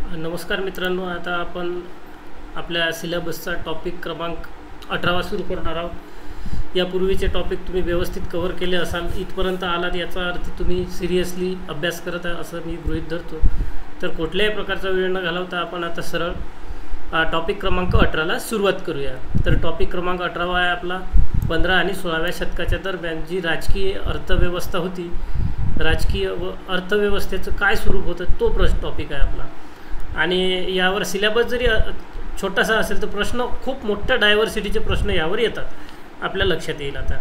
नमस्कार मित्रांनो, आता आपण आपल्या सिलेबसचा टॉपिक क्रमांक 18 सुरू करणार आहोत। यापूर्वीचे टॉपिक तुम्ही व्यवस्थित कव्हर केले असाल, इथपर्यंत आलात याचा अर्थ तुम्ही सिरियसली अभ्यास करत आहे असं मी गृहीत धरतो। तर कुठल्याही प्रकारचा वेळ न घालवता आपण आता सरळ टॉपिक क्रमांक 18ला सुरुवात करूया। तर टॉपिक क्रमांक 18 आहे आपला 15 आणि 16व्या शतकाच्या दरम्यान जी राजकीय अर्थव्यवस्था होती, राजकीय व अर्थव्यवस्थेचं काय स्वरूप होतं तो टॉपिक आहे आपला। आणि यावर सिलेबस जरी छोटासा असेल तर प्रश्न खूप मोठ्या डायव्हर्सिटीचे प्रश्न यावर येतात, आपल्या लक्षात येईल। आता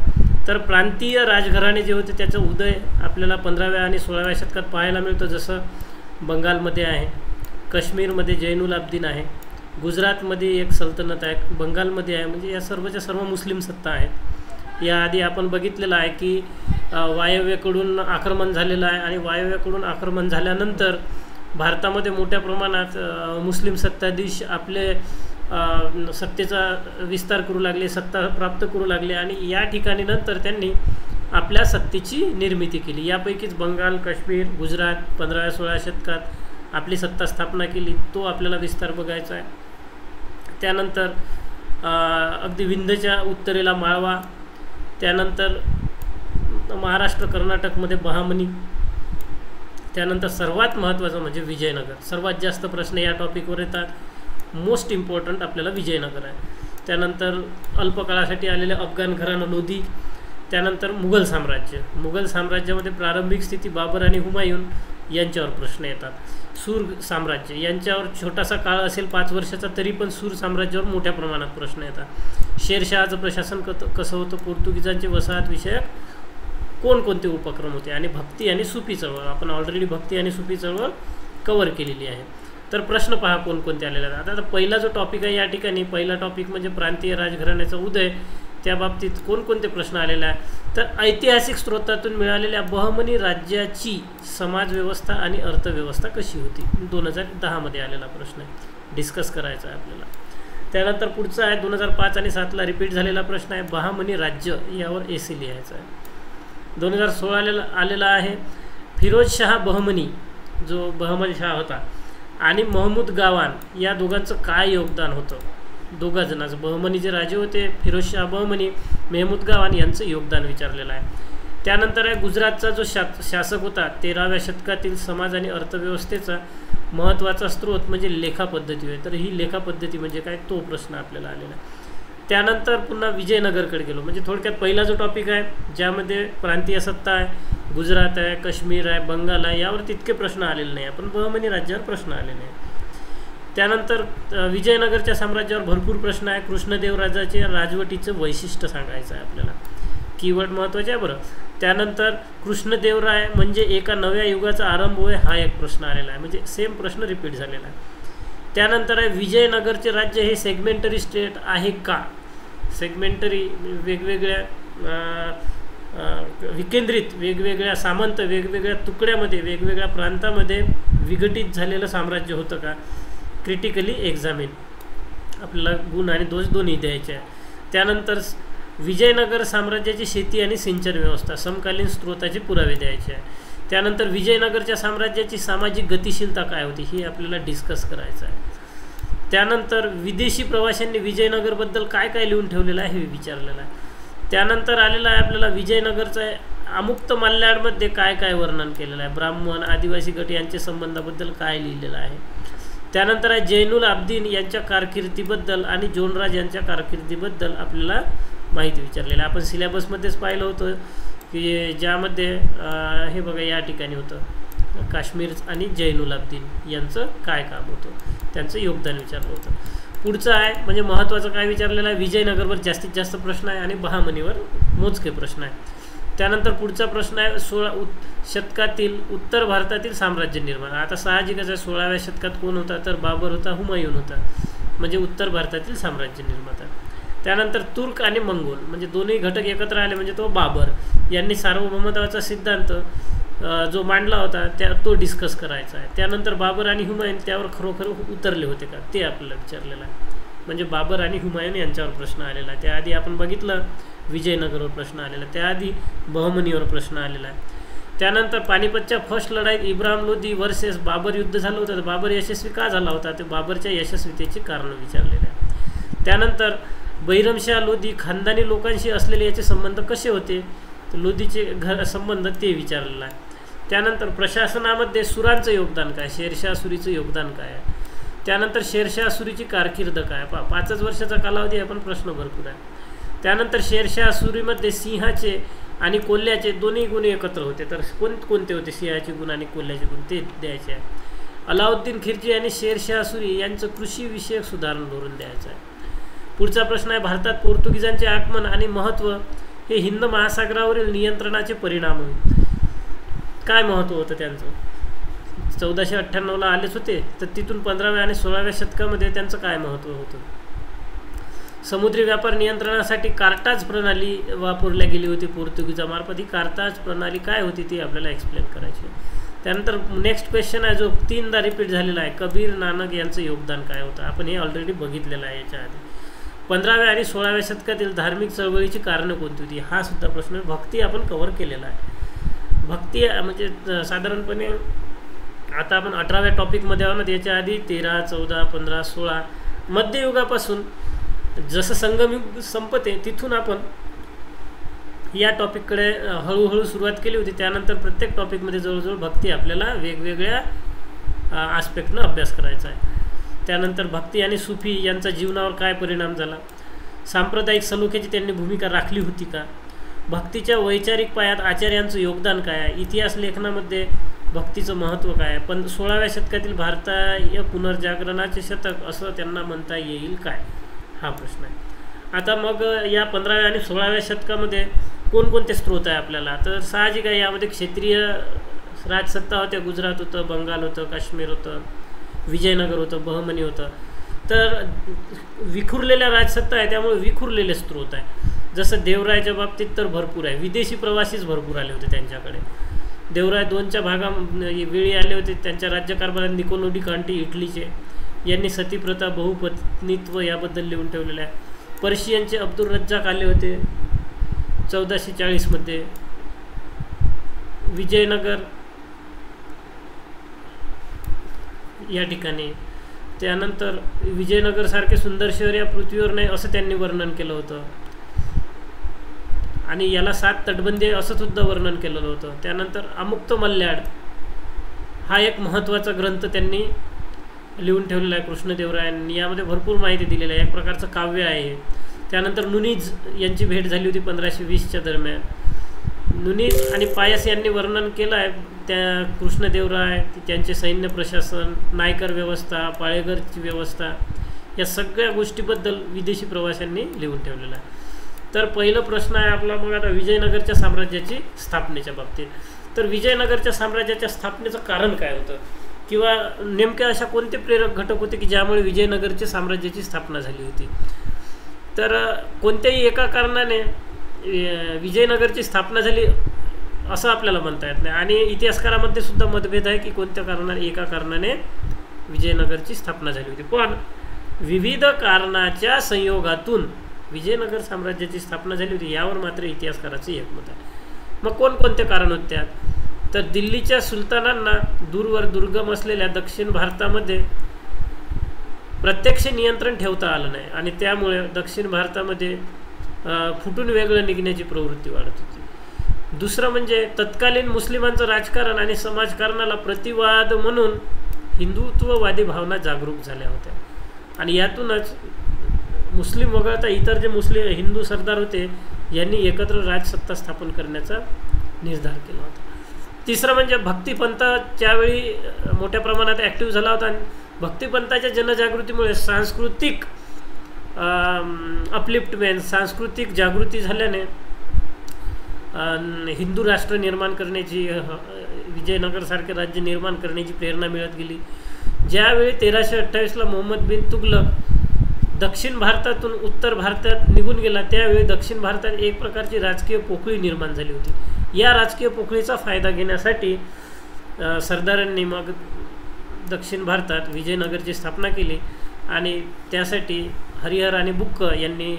तर प्रांतीय राजघराणे जे होते त्याचा उदय आपल्याला 15व्या आणि 16व्या शतकात पाहायला मिळतो। जसं बंगालमध्ये आहे, काश्मीरमध्ये जैनुल आब्दीन आहे, गुजरातमध्ये एक सल्तनत आहे, बंगालमध्ये आहे, म्हणजे या सर्वच्या सर्व मुस्लिम सत्ता आहेत। याआधी आपण बघितलेलं आहे की वायव्येकडून आक्रमण झालेलं आहे आणि वायव्येकडून आक्रमण झाल्यानंतर भारतामध्ये मोठ्या प्रमाणात मुस्लिम सत्ताधीश आपले सत्तेचा विस्तार करू लागले, सत्ता प्राप्त करू लागले आणि या ठिकाणी नंतर त्यांनी आपल्या सत्तेची निर्मिती केली। यापैकीच बंगाल, काश्मीर, गुजरात 15-16 शतकात आपली सत्ता स्थापना केली, तो आपल्याला विस्तार बघायचा आहे। त्यानंतर अगदी विंध्यच्या उत्तरेला माळवा, त्यानंतर महाराष्ट्र कर्नाटकमध्ये बहामनी, त्यानंतर सर्वात महत्त्वाचं म्हणजे विजयनगर। सर्वात जास्त प्रश्न या टॉपिकवर येतात, मोस्ट इम्पॉर्टंट आपल्याला विजयनगर आहे। त्यानंतर अल्पकाळासाठी आलेले अफगाण घराणं लोधी, त्यानंतर मुघल साम्राज्य। मुघल साम्राज्यामध्ये प्रारंभिक स्थिती बाबर आणि हुमायून यांच्यावर प्रश्न येतात। सूर साम्राज्य यांच्यावर छोटासा काळ असेल 5 वर्षाचा, तरी पण सूर साम्राज्यावर मोठ्या प्रमाणात प्रश्न येतात। शेरशहाचं प्रशासन कसं होतं, पोर्तुगीजांचे वसाहत विषयक कोणकोणते उपक्रम होते आणि भक्ती आणि सुफी चळवळ, आपण ऑलरेडी भक्ती आणि सुफी चळवळ कव्हर केलेली आहे। तर प्रश्न पहा कोणकोणते आलेले आहेत। आता पहिला जो टॉपिक आहे या ठिकाणी, पहिला टॉपिक म्हणजे प्रांतीय राजघराण्याचा उदय, त्या बाबतीत कोणकोणते प्रश्न आलेले आहे। तर ऐतिहासिक स्रोतातून मिळालेल्या बहमनी राज्याची समाजव्यवस्था आणि अर्थव्यवस्था कशी होती, 2010 मध्ये आलेला प्रश्न आहे, डिस्कस करायचा आहे आपल्याला। त्यानंतर पुढचा आहे 2005 आणि 7ला रिपीट झालेला प्रश्न आहे, बहामनी राज्य, यावर एसी लिहायचा आहे। 2016 आलेला आहे फिरोज शाह बहमनी, जो बहमनी शाह होता, आणि महमूद गावान या दोघांचं काय योगदान होतं, दोघा जणांचं, बहमनी जे राजे होते फिरोज शाह बहमनी, महमूद गावान यांचं योगदान विचारलेलं आहे। त्यानंतर आहे गुजरातचा जो शासक होता 13व्या शतकातील समाज आणि अर्थव्यवस्थेचा महत्त्वाचा स्रोत म्हणजे लेखा पद्धती होय। तर ही लेखा पद्धती म्हणजे काय, तो प्रश्न आपल्याला आलेला आहे। त्यानंतर पुन्हा विजयनगरकडे गेलो, म्हणजे थोडक्यात पहिला जो टॉपिक आहे ज्यामध्ये प्रांतीय सत्ता आहे, गुजरात आहे, काश्मीर आहे, बंगाल आहे, यावर तितके प्रश्न आलेले नाही, पण बहमनी राज्यावर प्रश्न आलेले नाही। त्यानंतर विजयनगरच्या साम्राज्यावर भरपूर प्रश्न आहे। कृष्णदेवराजाचे राजवटीचं वैशिष्ट्य सांगायचं आहे आपल्याला, कीवर्ड महत्त्वाचे आहे बरं। त्यानंतर कृष्णदेवराय म्हणजे एका नव्या युगाचा आरंभ होय, हा एक प्रश्न आलेला आहे, म्हणजे सेम प्रश्न रिपीट झालेला आहे। त्यानंतर आहे विजयनगरचे राज्य हे सेगमेंटरी स्टेट आहे का, सेगमेंटरी वेगवेगळ्या विकेंद्रित, वेगवेगळ्या सामंत, वेगवेगळ्या तुकड्यामध्ये, वेगवेगळ्या प्रांतामध्ये विघटित झालेलं साम्राज्य होतं का, क्रिटिकली एक्झामिन, आपल्याला गुण आणि दोष दोन्ही द्यायचे आहे। त्यानंतर विजयनगर साम्राज्याची शेती आणि सिंचन व्यवस्था, समकालीन स्रोताचे पुरावे द्यायचे आहे। त्यानंतर विजयनगरच्या साम्राज्याची सामाजिक गतिशीलता काय होती, ही आपल्याला डिस्कस करायचं आहे। त्यानंतर विदेशी प्रवाशांनी विजयनगरबद्दल काय काय लिहून ठेवलेलं आहे हे विचारलेलं आहे। त्यानंतर आलेला आहे आपल्याला विजयनगरचा अमुक्त मल्याळमध्ये काय काय वर्णन केलेलं आहे, ब्राह्मण आदिवासी गट यांच्या संबंधाबद्दल काय लिहिलेलं आहे। त्यानंतर आहे जैनुल आब्दीन यांच्या कारकिर्दीबद्दल आणि जोनराज यांच्या कारकिर्दीबद्दल आपल्याला माहिती विचारलेली आहे। आपण सिलेबसमध्येच पाहिलं होतं की ज्यामध्ये हे बघा या ठिकाणी होतं काश्मीर आणि जैनुल आब्दीन यांचं काय काम होतं, त्यांचं योगदान विचारलं होतं। पुढचं आहे म्हणजे महत्त्वाचं काय विचारलेलं आहे, विजयनगरवर जास्तीत जास्त प्रश्न आहे आणि बहामनीवर मोजके प्रश्न आहे। त्यानंतर पुढचा प्रश्न आहे 16 शतकातील उत्तर भारतातील साम्राज्य निर्माण। आता साहजिकच आहे 16व्या शतकात कोण होता, तर बाबर होता, हुमायून होता, म्हणजे उत्तर भारतातील साम्राज्य निर्माता। त्यानंतर तुर्क आणि मंगोल म्हणजे दोन्ही घटक एकत्र आले म्हणजे तो बाबर यांनी सार्वभौमत्वाचा सिद्धांत जो मांडला होता तो डिस्कस करायचा आहे। त्यानंतर बाबर आणि हुमायून त्यावर खरोखर उतरले होते का, ते आपल्याला विचारलेलं आहे, म्हणजे बाबर आणि हुमायून यांच्यावर प्रश्न आलेला आहे। त्याआधी आपण बघितलं विजयनगरवर प्रश्न आलेला, त्याआधी बहमनीवर प्रश्न आलेला आहे। त्यानंतर पानिपतच्या फर्स्ट लढाईत इब्राहिम लोधी वर्सेस बाबर युद्ध झालं होतं. तर बाबर यशस्वी का झाला होता, ते बाबरच्या यशस्वीतेची कारणं विचारलेले आहे. त्यानंतर बैरमशाह लोधी खानदानी लोकांशी असलेले याचे संबंध कसे होते, तर लोधीचे संबंध ते विचारलेलं आहे. त्यानंतर प्रशासनामध्ये सुरांचं योगदान काय, शेरशाह सुरीचं योगदान काय आहे. त्यानंतर शेरशाह सुरीची कारकीर्द काय, 5 वर्षाचा कालावधी आहे पण प्रश्न भरपूर आहे. त्यानंतर शेरशाह सुरीमध्ये सिंहाचे आणि कोल्ह्याचे दोन्ही गुण एकत्र होते. तर कोणते होते सिंहाचे गुण आणि कोल्ह्याचे गुण, ते द्यायचे आहे. अलाउद्दीन खिलजी आणि शेरशाह सुरी यांचं कृषीविषयक सुधारणा धोरण द्यायचं आहे. पुढचा प्रश्न आहे, भारतात पोर्तुगीजांचे आगमन आणि महत्त्व हे हिंद महासागरावरील नियंत्रणाचे परिणाम होते. काय महत्त्व होतं त्यांचं, 1498ला आलेच होते, तर तिथून 15व्या आणि 16व्या शतकामध्ये त्यांचं काय महत्त्व होतं. समुद्री व्यापार नियंत्रणासाठी कार्टाज प्रणाली वापरल्या गेली होती पोर्तुगीजामार्फत. ही कार्टाज प्रणाली काय होती ती आपल्याला एक्सप्लेन करायची. त्यानंतर नेक्स्ट क्वेश्चन आहे जो 3दा रिपीट झालेला आहे, कबीर नानक यांचं योगदान काय होतं. आपण हे ऑलरेडी बघितलेलं आहे याच्या आधी. 15व्या आणि 16व्या शतकातील धार्मिक चळवळीची कारणं कोणती होती, हा सुद्धा प्रश्न. भक्ती आपण कव्हर केलेला आहे. भक्ती म्हणजे साधारणपणे आता आपण 18व्या टॉपिकमध्ये आहोत ना, याच्या आधी 13, 14, 15, 16 मध्ययुगापासून जसं संगमयुग संपते तिथून आपण या टॉपिककडे हळूहळू सुरुवात केली होती. त्यानंतर प्रत्येक टॉपिकमध्ये जवळजवळ भक्ती आपल्याला वेगवेगळ्या आस्पेक्टनं अभ्यास करायचा आहे. त्यानंतर भक्ती आणि सुफी यांचा जीवनावर काय परिणाम झाला, सांप्रदायिक सलोख्याची त्यांनी भूमिका राखली होती का, भक्तीच्या वैचारिक पायात आचार्यांचं योगदान काय आहे, इतिहास लेखनामध्ये भक्तीचं महत्त्व काय आहे, पण 16व्या शतकातील भारतीय पुनर्जागरणाचे शतक असं त्यांना म्हणता येईल काय, हा प्रश्न आहे. आता मग या 15व्या आणि 16व्या शतकामध्ये कोणकोणते स्रोत आहे आपल्याला, तर साहजिक आहे यामध्ये क्षेत्रीय राजसत्ता होत्या. गुजरात होतं, बंगाल होतं, काश्मीर होतं, विजयनगर होतं, बहमनी होतं. तर विखुरलेल्या राजसत्ता आहे त्यामुळे विखुरलेले स्रोत आहे. जसं देवरायच्या बाबतीत तर भरपूर आहे, विदेशी प्रवासीच भरपूर आले होते त्यांच्याकडे. देवराय 2च्या वेळी आले होते. त्यांच्या राज्यकारभारात निकोलो कांटी इटलीचे यांनी सतीप्रथा, बहुपत्नीत्व याबद्दल लिहून ठेवलेलं आहे. पर्शियनचे अब्दुल रज्जाक आले होते 1440मध्ये. विजयनगर या ठिकाणी. त्यानंतर विजयनगरसारखे सुंदर शहर या पृथ्वीवर नाही असं त्यांनी वर्णन केलं होतं आणि याला 7 तटबंदी असं सुद्धा वर्णन केलेलं होतं. त्यानंतर अमुक्त मल्याड हा एक महत्त्वाचा ग्रंथ त्यांनी लिहून ठेवलेला आहे कृष्णदेवरायांनी. यामध्ये भरपूर माहिती दिलेली आहे, एक प्रकारचं काव्य आहे. त्यानंतर नुनीज यांची भेट झाली होती 1520च्या दरम्यान. नुनीज आणि पायस यांनी वर्णन केलं आहे त्या कृष्णदेवराय, त्यांचे सैन्य प्रशासन, नायकर व्यवस्था, पाळेघरची व्यवस्था, या सगळ्या गोष्टीबद्दल विदेशी प्रवाशांनी लिहून ठेवलेलं आहे. तर पहिलं प्रश्न आहे आपला मग आता विजयनगरच्या साम्राज्याची स्थापनेच्या बाबतीत. तर विजयनगरच्या साम्राज्याच्या स्थापनेचं कारण काय होतं किंवा नेमक्या अशा कोणते प्रेरक घटक होते की ज्यामुळे विजयनगरच्या साम्राज्याची स्थापना झाली होती. तर कोणत्याही एका कारणाने विजयनगरची स्थापना झाली असं आपल्याला म्हणता येत नाही आणि इतिहासकारामध्ये सुद्धा मतभेद आहे की कोणत्या कारणाने एका कारणाने विजयनगरची स्थापना झाली होती. पण विविध कारणाच्या संयोगातून विजयनगर साम्राज्याची स्थापना झाली होती यावर मात्र इतिहासकाराचं एकमत आहे. मग कोणकोणते कारण होते त्यात, तर दिल्लीच्या सुलतानांना दूरवर दुर्गम असलेल्या दक्षिण भारतामध्ये प्रत्यक्ष नियंत्रण ठेवता आलं नाही आणि त्यामुळे दक्षिण भारतामध्ये फुटून वेगळं निघण्याची प्रवृत्ती वाढत होती. दुसरं म्हणजे तत्कालीन मुस्लिमांचं राजकारण आणि समाजकारणाला प्रतिवाद म्हणून हिंदुत्ववादी भावना जागरूक झाल्या होत्या आणि यातूनच मुस्लिम वगळता इतर जे हिंदू सरदार होते यांनी एकत्र राजसत्ता स्थापन करण्याचा निर्धार केला होता. तिसरं म्हणजे भक्तिपंथ त्यावेळी मोठ्या प्रमाणात ॲक्टिव्ह झाला होता आणि भक्तिपंथाच्या जनजागृतीमुळे सांस्कृतिक अपलिफ्टमेंट, सांस्कृतिक जागृती झाल्याने हिंदू राष्ट्र निर्माण करण्याची, विजयनगरसारखे राज्य निर्माण करण्याची प्रेरणा मिळत गेली. ज्यावेळी 1328ला मोहम्मद बिन तुगलक दक्षिण भारतातून उत्तर भारतात निघून गेला त्यावेळी दक्षिण भारतात एक प्रकारची राजकीय पोकळी निर्माण झाली होती. या राजकीय पोकळीचा फायदा घेण्यासाठी सरदारांनी मग दक्षिण भारतात विजयनगरची स्थापना केली आणि त्यासाठी हरिहर आणि बुक्क यांनी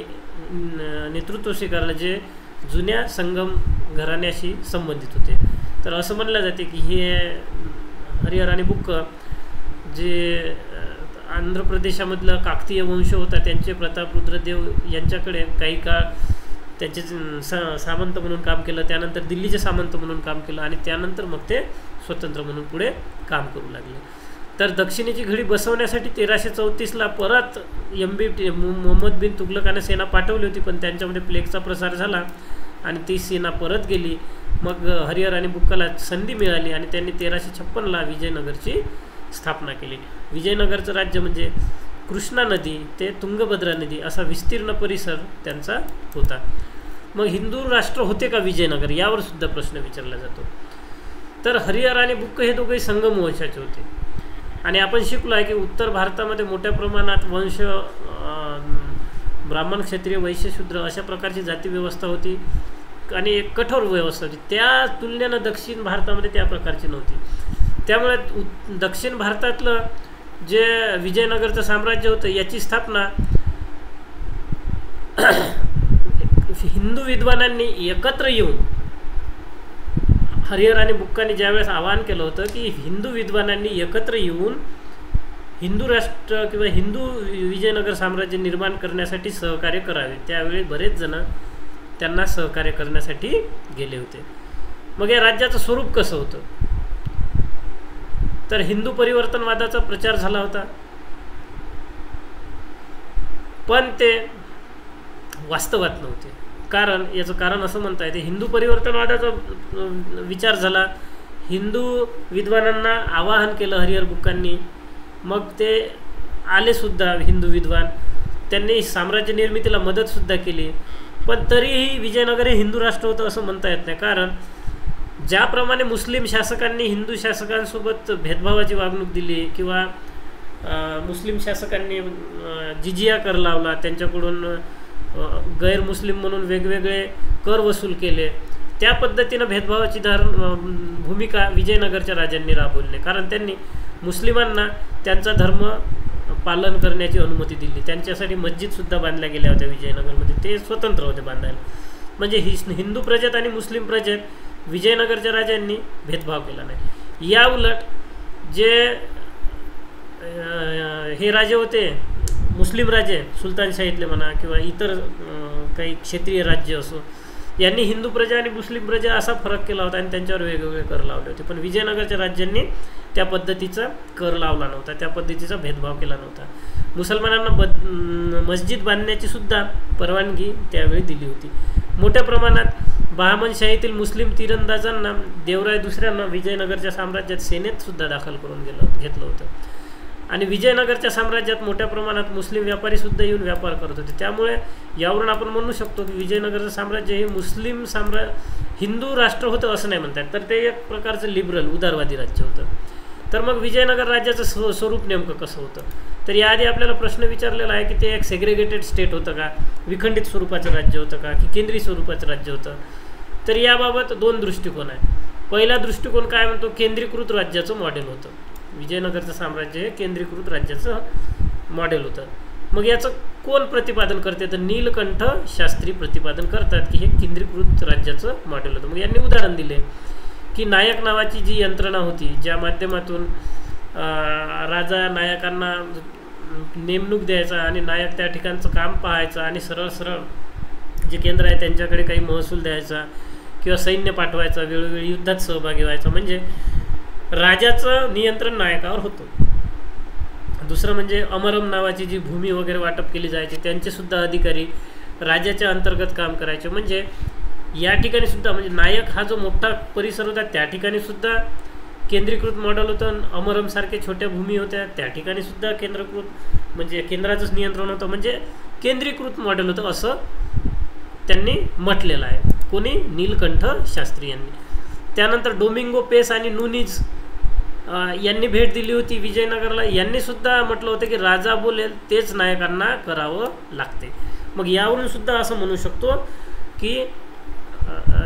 नेतृत्व स्वीकारलं जे जुन्या संगम घराण्याशी संबंधित होते. तर असं म्हणलं जाते की हे हरिहर आणि बुक्क जे आंध्र प्रदेशामधला काकतीय वंश होता त्यांचे प्रताप रुद्रदेव यांच्याकडे काही काळ त्यांचे सामंत म्हणून काम केलं, त्यानंतर दिल्लीचे सामंत म्हणून काम केलं आणि त्यानंतर मग ते स्वतंत्र म्हणून पुढे काम करू लागले. तर दक्षिणेची घडी बसवण्यासाठी 1334ला परत मोहम्मद बिन तुगलकाने सेना पाठवली होती, पण त्यांच्यामध्ये प्लेगचा प्रसार झाला आणि ती सेना परत गेली. मग हरिहर आणि बुक्काला संधी मिळाली आणि त्यांनी 1356ला विजयनगरची स्थापना केली. विजयनगरचं राज्य म्हणजे कृष्णा नदी ते तुंगभद्रा नदी असा विस्तीर्ण परिसर त्यांचा होता. मग हिंदू राष्ट्र होते का विजयनगर, यावर सुद्धा प्रश्न विचारला जातो. तर हरिहर आणि बुक्क हे दोघेही संगम वंशाचे होते आणि आपण शिकलो आहे की उत्तर भारतामध्ये मोठ्या प्रमाणात वंश ब्राह्मण, क्षत्रिय, वैश्य, शूद्र अशा प्रकारची जाती व्यवस्था होती आणि एक कठोर व्यवस्था होती. त्या तुलनेनं दक्षिण भारतामध्ये त्या प्रकारची नव्हती. त्यामुळे दक्षिण भारतातलं जे विजयनगरचं साम्राज्य होतं याची स्थापना हिंदू विद्वानांनी एकत्र येऊन हरिहर आणि बुक्कांनी ज्यावेळेस आवाहन केलं होतं की हिंदू विद्वानांनी एकत्र येऊन हिंदू राष्ट्र किंवा हिंदू विजयनगर साम्राज्य निर्माण करण्यासाठी सहकार्य करावे, त्यावेळी बरेच जण त्यांना सहकार्य करण्यासाठी गेले होते. मग या राज्याचं स्वरूप कसं होतं, तर हिंदू परिवर्तनवादाचा प्रचार झाला होता, पण ते वास्तवात नव्हते. याचं कारण असं म्हणता येते, हिंदू परिवर्तनवादाचा विचार झाला, हिंदू विद्वानांना आवाहन केलं हरिहर बुक्कांनी, मग ते आले सुद्धा हिंदू विद्वान, त्यांनी साम्राज्य निर्मितीला मदतसुद्धा केली, पण तरीही विजयनगर हे हिंदू राष्ट्र होतं असं म्हणता येत नाही. कारण ज्याप्रमाणे मुस्लिम शासकांनी हिंदू शासकांसोबत भेदभावाची वागणूक दिली किंवा मुस्लिम शासकांनी जिजिया कर लावला, त्यांच्याकडून गैरमुस्लिम म्हणून वेगवेगळे कर वसूल केले, त्या पद्धतीनं भेदभावाची भूमिका विजयनगरच्या राजांनी राबवली नाही. कारण त्यांनी मुस्लिमांना त्यांचा धर्म पालन करण्याची अनुमती दिली, त्यांच्यासाठी मस्जिदसुद्धा बांधल्या गेल्या होत्या विजयनगरमध्ये, ते स्वतंत्र होते बांधायला. म्हणजे हिंदू प्रजेत आणि मुस्लिम प्रजेत विजयनगरच्या राजांनी भेदभाव केला नाही. या उलट जे हे राजे होते मुस्लिम राजे, सुलतानशाहीतले म्हणा किंवा इतर काही क्षेत्रीय राज्य असो, यांनी हिंदू प्रजा आणि मुस्लिम प्रजा असा फरक केला होता आणि त्यांच्यावर वेगवेगळे कर लावले होते. पण विजयनगरच्या राज्यांनी त्या पद्धतीचा कर लावला नव्हता, त्या पद्धतीचा भेदभाव केला नव्हता. मुसलमानांना मस्जिद बांधण्याची सुद्धा परवानगी त्यावेळी दिली होती. मोठ्या प्रमाणात बहामनशाहीतील मुस्लिम तीरंदाजांना देवराय दुसऱ्यांना विजयनगरच्या साम्राज्यात सेनेत सुद्धा दाखल करून घेतलं होतं आणि विजयनगरच्या साम्राज्यात मोठ्या प्रमाणात मुस्लिम व्यापारीसुद्धा येऊन व्यापार करत होते. त्यामुळे यावरून आपण म्हणू शकतो की विजयनगरचं साम्राज्य हे मुस्लिम हिंदू राष्ट्र होतं असं नाही म्हणतात, तर ते एक प्रकारचं लिबरल उदारवादी राज्य होतं. तर मग विजयनगर राज्याचं स्वरूप नेमकं कसं होतं, तर याआधी आपल्याला प्रश्न विचारलेला आहे की ते एक सेग्रेगेटेड स्टेट होतं का, विखंडित स्वरूपाचं राज्य होतं का, की केंद्रीय स्वरूपाचं राज्य होतं. तर याबाबत दोन दृष्टिकोन आहे. पहिला दृष्टिकोन काय म्हणतो, केंद्रीकृत राज्याचं मॉडेल होतं. विजयनगरचं साम्राज्य हे केंद्रीकृत राज्याचं मॉडेल होतं. मग याचं कोण प्रतिपादन करते, तर नीलकंठ शास्त्री प्रतिपादन करतात की हे केंद्रीकृत राज्याचं मॉडेल होतं. मग यांनी उदाहरण दिले की नायक नावाची जी यंत्रणा होती, ज्या माध्यमातून राजा नायकांना नेमणूक द्यायचा आणि नायक त्या ठिकाणचं काम पाहायचं आणि सरळ सरळ जे केंद्र आहे त्यांच्याकडे काही महसूल द्यायचा किंवा सैन्य पाठवायचा, वेळोवेळी युद्धात सहभागी व्हायचा, म्हणजे राजाचं नियंत्रण नायकावर होतं. दुसरं म्हणजे अमरम नावाची जी भूमी वगैरे वाटप केली जायची, त्यांचेसुद्धा अधिकारी राजाच्या अंतर्गत काम करायचे. म्हणजे या ठिकाणी सुद्धा म्हणजे नायक हा जो मोठा परिसर होता त्या ठिकाणी सुद्धा केंद्रीकृत मॉडेल होतं. अमरमसारखे छोट्या भूमी होत्या त्या ठिकाणी सुद्धा म्हणजे केंद्राचंच नियंत्रण होतं, म्हणजे केंद्रीकृत मॉडेल होतं असं त्यांनी म्हटलेलं आहे. कोणी, नीलकंठ शास्त्री यांनी. त्यानंतर डोमिंगो पेस आणि नुनीज यांनी भेट दिली होती विजयनगरला. यांनी सुद्धा म्हटलं होतं की राजा बोलेल तेच नायकांना करावं लागते. मग यावरून सुद्धा असं म्हणू शकतो की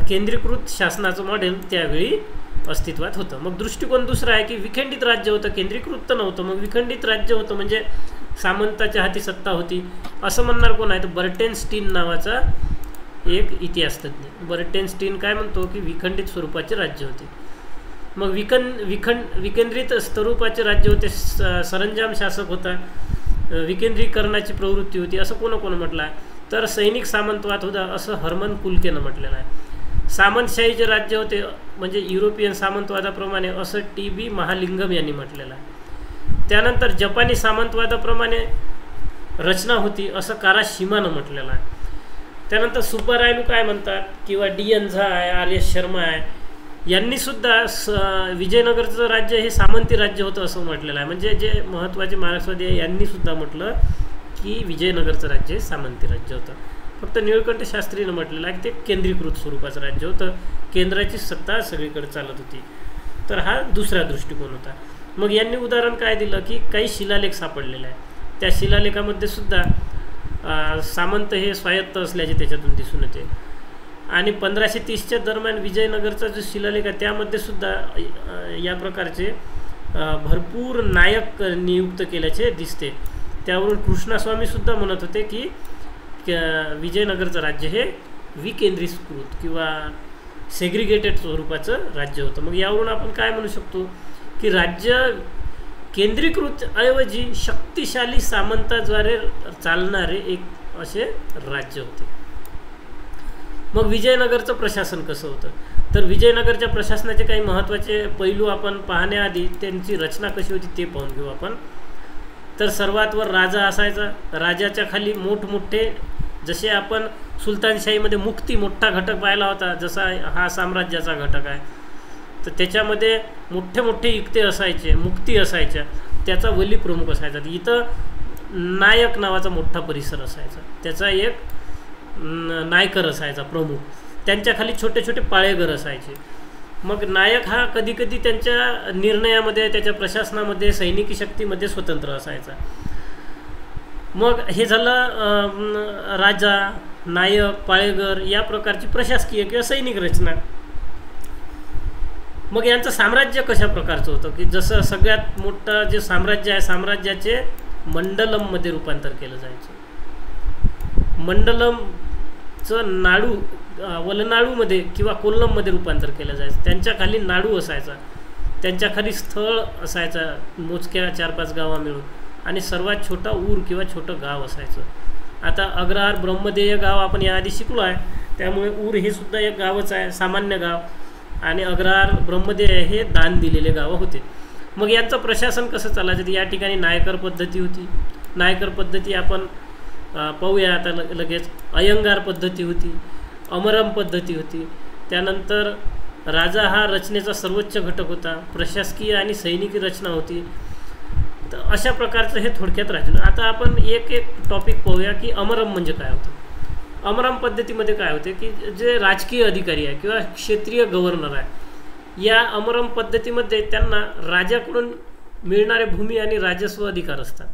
केंद्रीकृत शासनाचं मॉडेल त्यावेळी अस्तित्वात होतं. मग दृष्टिकोन दुसरा आहे की विखंडित राज्य होतं, केंद्रीकृत तर नव्हतं. मग विखंडित राज्य होतं म्हणजे सामंताच्या हाती सत्ता होती असं म्हणणार कोण आहे, तर बर्टेनस्टीन नावाचा एक इतिहासतज्ञ. बर्टेनस्टीन काय म्हणतो की विखंडित स्वरूपाचे राज्य होते. मग विकेंद्रित स्वरूपाचे राज्य होते, सरंजाम शासक होता, विकेंद्रीकरणाची प्रवृत्ती होती, असं कोण म्हटलं आहे? तर सैनिक सामंतवाद होता असं हर्मन कुल्केनं म्हटलेलं आहे. सामंतशाहीचे राज्य होते म्हणजे युरोपियन सामंतवादाप्रमाणे असं TB महालिंगम यांनी म्हटलेलं आहे. त्यानंतर जपानी सामंतवादाप्रमाणे रचना होती असं काराशिमानं म्हटलेलं आहे. त्यानंतर सुब्बारायलू काय म्हणतात किंवा DN झा आहे, RS शर्मा आहे, यांनीसुद्धा विजयनगरचं राज्य हे सामंती राज्य होतं असं म्हटलेलं आहे. म्हणजे जे महत्त्वाचे मार्क्सवादी आहे यांनीसुद्धा म्हटलं की विजयनगरचं राज्य हे सामंती राज्य होतं. फक्त निळकंठ शास्त्रीनं म्हटलेलं आहे की ते केंद्रीकृत स्वरूपाचं राज्य होतं, केंद्राची सत्ता सगळीकडे चालत होती. तर हा दुसरा दृष्टिकोन होता. मग यांनी उदाहरण काय दिलं की काही शिलालेख सापडलेले आहे, त्या शिलालेखामध्ये सुद्धा सामंत हे स्वायत्त असल्याचे त्याच्यातून दिसून येते. आणि 1530च्या दरम्यान विजयनगरचा जो शिलालेख आहे त्यामध्ये सुद्धा या प्रकारचे भरपूर नायक नियुक्त केल्याचे दिसते. त्यावरून कृष्णास्वामीसुद्धा म्हणत होते की विजयनगरचं राज्य हे विकेंद्रीकृत किंवा सेग्रिगेटेड स्वरूपाचं राज्य होतं. मग यावरून आपण काय म्हणू शकतो की राज्य केंद्रीकृत ऐवजी शक्तिशाली सामंताद्वारे चालणारे एक असे राज्य होते. मग विजयनगरचं प्रशासन कसं होतं? तर विजयनगरच्या प्रशासनाचे काही महत्त्वाचे पैलू आपण पाहण्याआधी त्यांची रचना कशी होती ते पाहून घेऊ आपण. तर सर्वात वर राजा असायचा, राजाच्या खाली मोठमोठे, जसे आपण सुलतानशाहीमध्ये मुक्ती मोठा घटक पाहिला होता, जसा हा साम्राज्याचा घटक आहे, तर त्याच्यामध्ये मोठे मोठे इक्ते असायचे, मुक्ती असायच्या, त्याचा वली प्रमुख असायचा. इथं नायक नावाचा मोठा परिसर असायचा, त्याचा एक नायकर असायचा प्रमुख, त्यांच्या खाली छोटे छोटे पाळेघर असायचे. मग नायक हा कधी कधी त्यांच्या निर्णयामध्ये, त्याच्या प्रशासनामध्ये, सैनिकी शक्तीमध्ये स्वतंत्र असायचा. मग हे झालं राजा, नायक, पाळेघर या प्रकारची प्रशासकीय किंवा सैनिक रचना. मग यांचं साम्राज्य कशा प्रकारचं होतं की जसं सगळ्यात मोठं जे साम्राज्य आहे, साम्राज्याचे मंडलममध्ये रूपांतर केलं जायचं. मंडलमचं नाडू वलनाडूमध्ये किंवा कोल्लममध्ये रूपांतर केलं जायचं. त्यांच्या खाली नाडू असायचा, त्यांच्या खाली स्थळ असायचा मोजक्या 4-5 गावा मिळून, आणि सर्वात छोटा ऊर किंवा छोटं गाव असायचं. आता अग्रहार ब्रह्मदेय गाव आपण याआधी शिकलो आहे, त्यामुळे ऊर हे सुद्धा एक गावच आहे, सामान्य गाव, आणि अग्रहार ब्रह्मदेय हे दान दिलेले गावं होते. मग यांचं प्रशासन कसं चालायचं? या ठिकाणी नायकर पद्धती होती. नायकर पद्धती आपण पाहूया आता लगेच. अयंगार पद्धती होती, अमरम पद्धती होती. त्यानंतर राजा हा रचनेचा सर्वोच्च घटक होता, प्रशासकीय आणि सैनिकी रचना होती. तर अशा प्रकारचं हे थोडक्यात राज्य. आता आपण एक एक टॉपिक पाहूया की अमरम म्हणजे काय होतं. अमरम पद्धतीमध्ये काय होते की जे राजकीय अधिकारी आहे किंवा क्षेत्रीय गव्हर्नर आहे, या अमरम पद्धतीमध्ये त्यांना राजाकडून मिळणारे भूमी आणि राजस्व अधिकार असतात.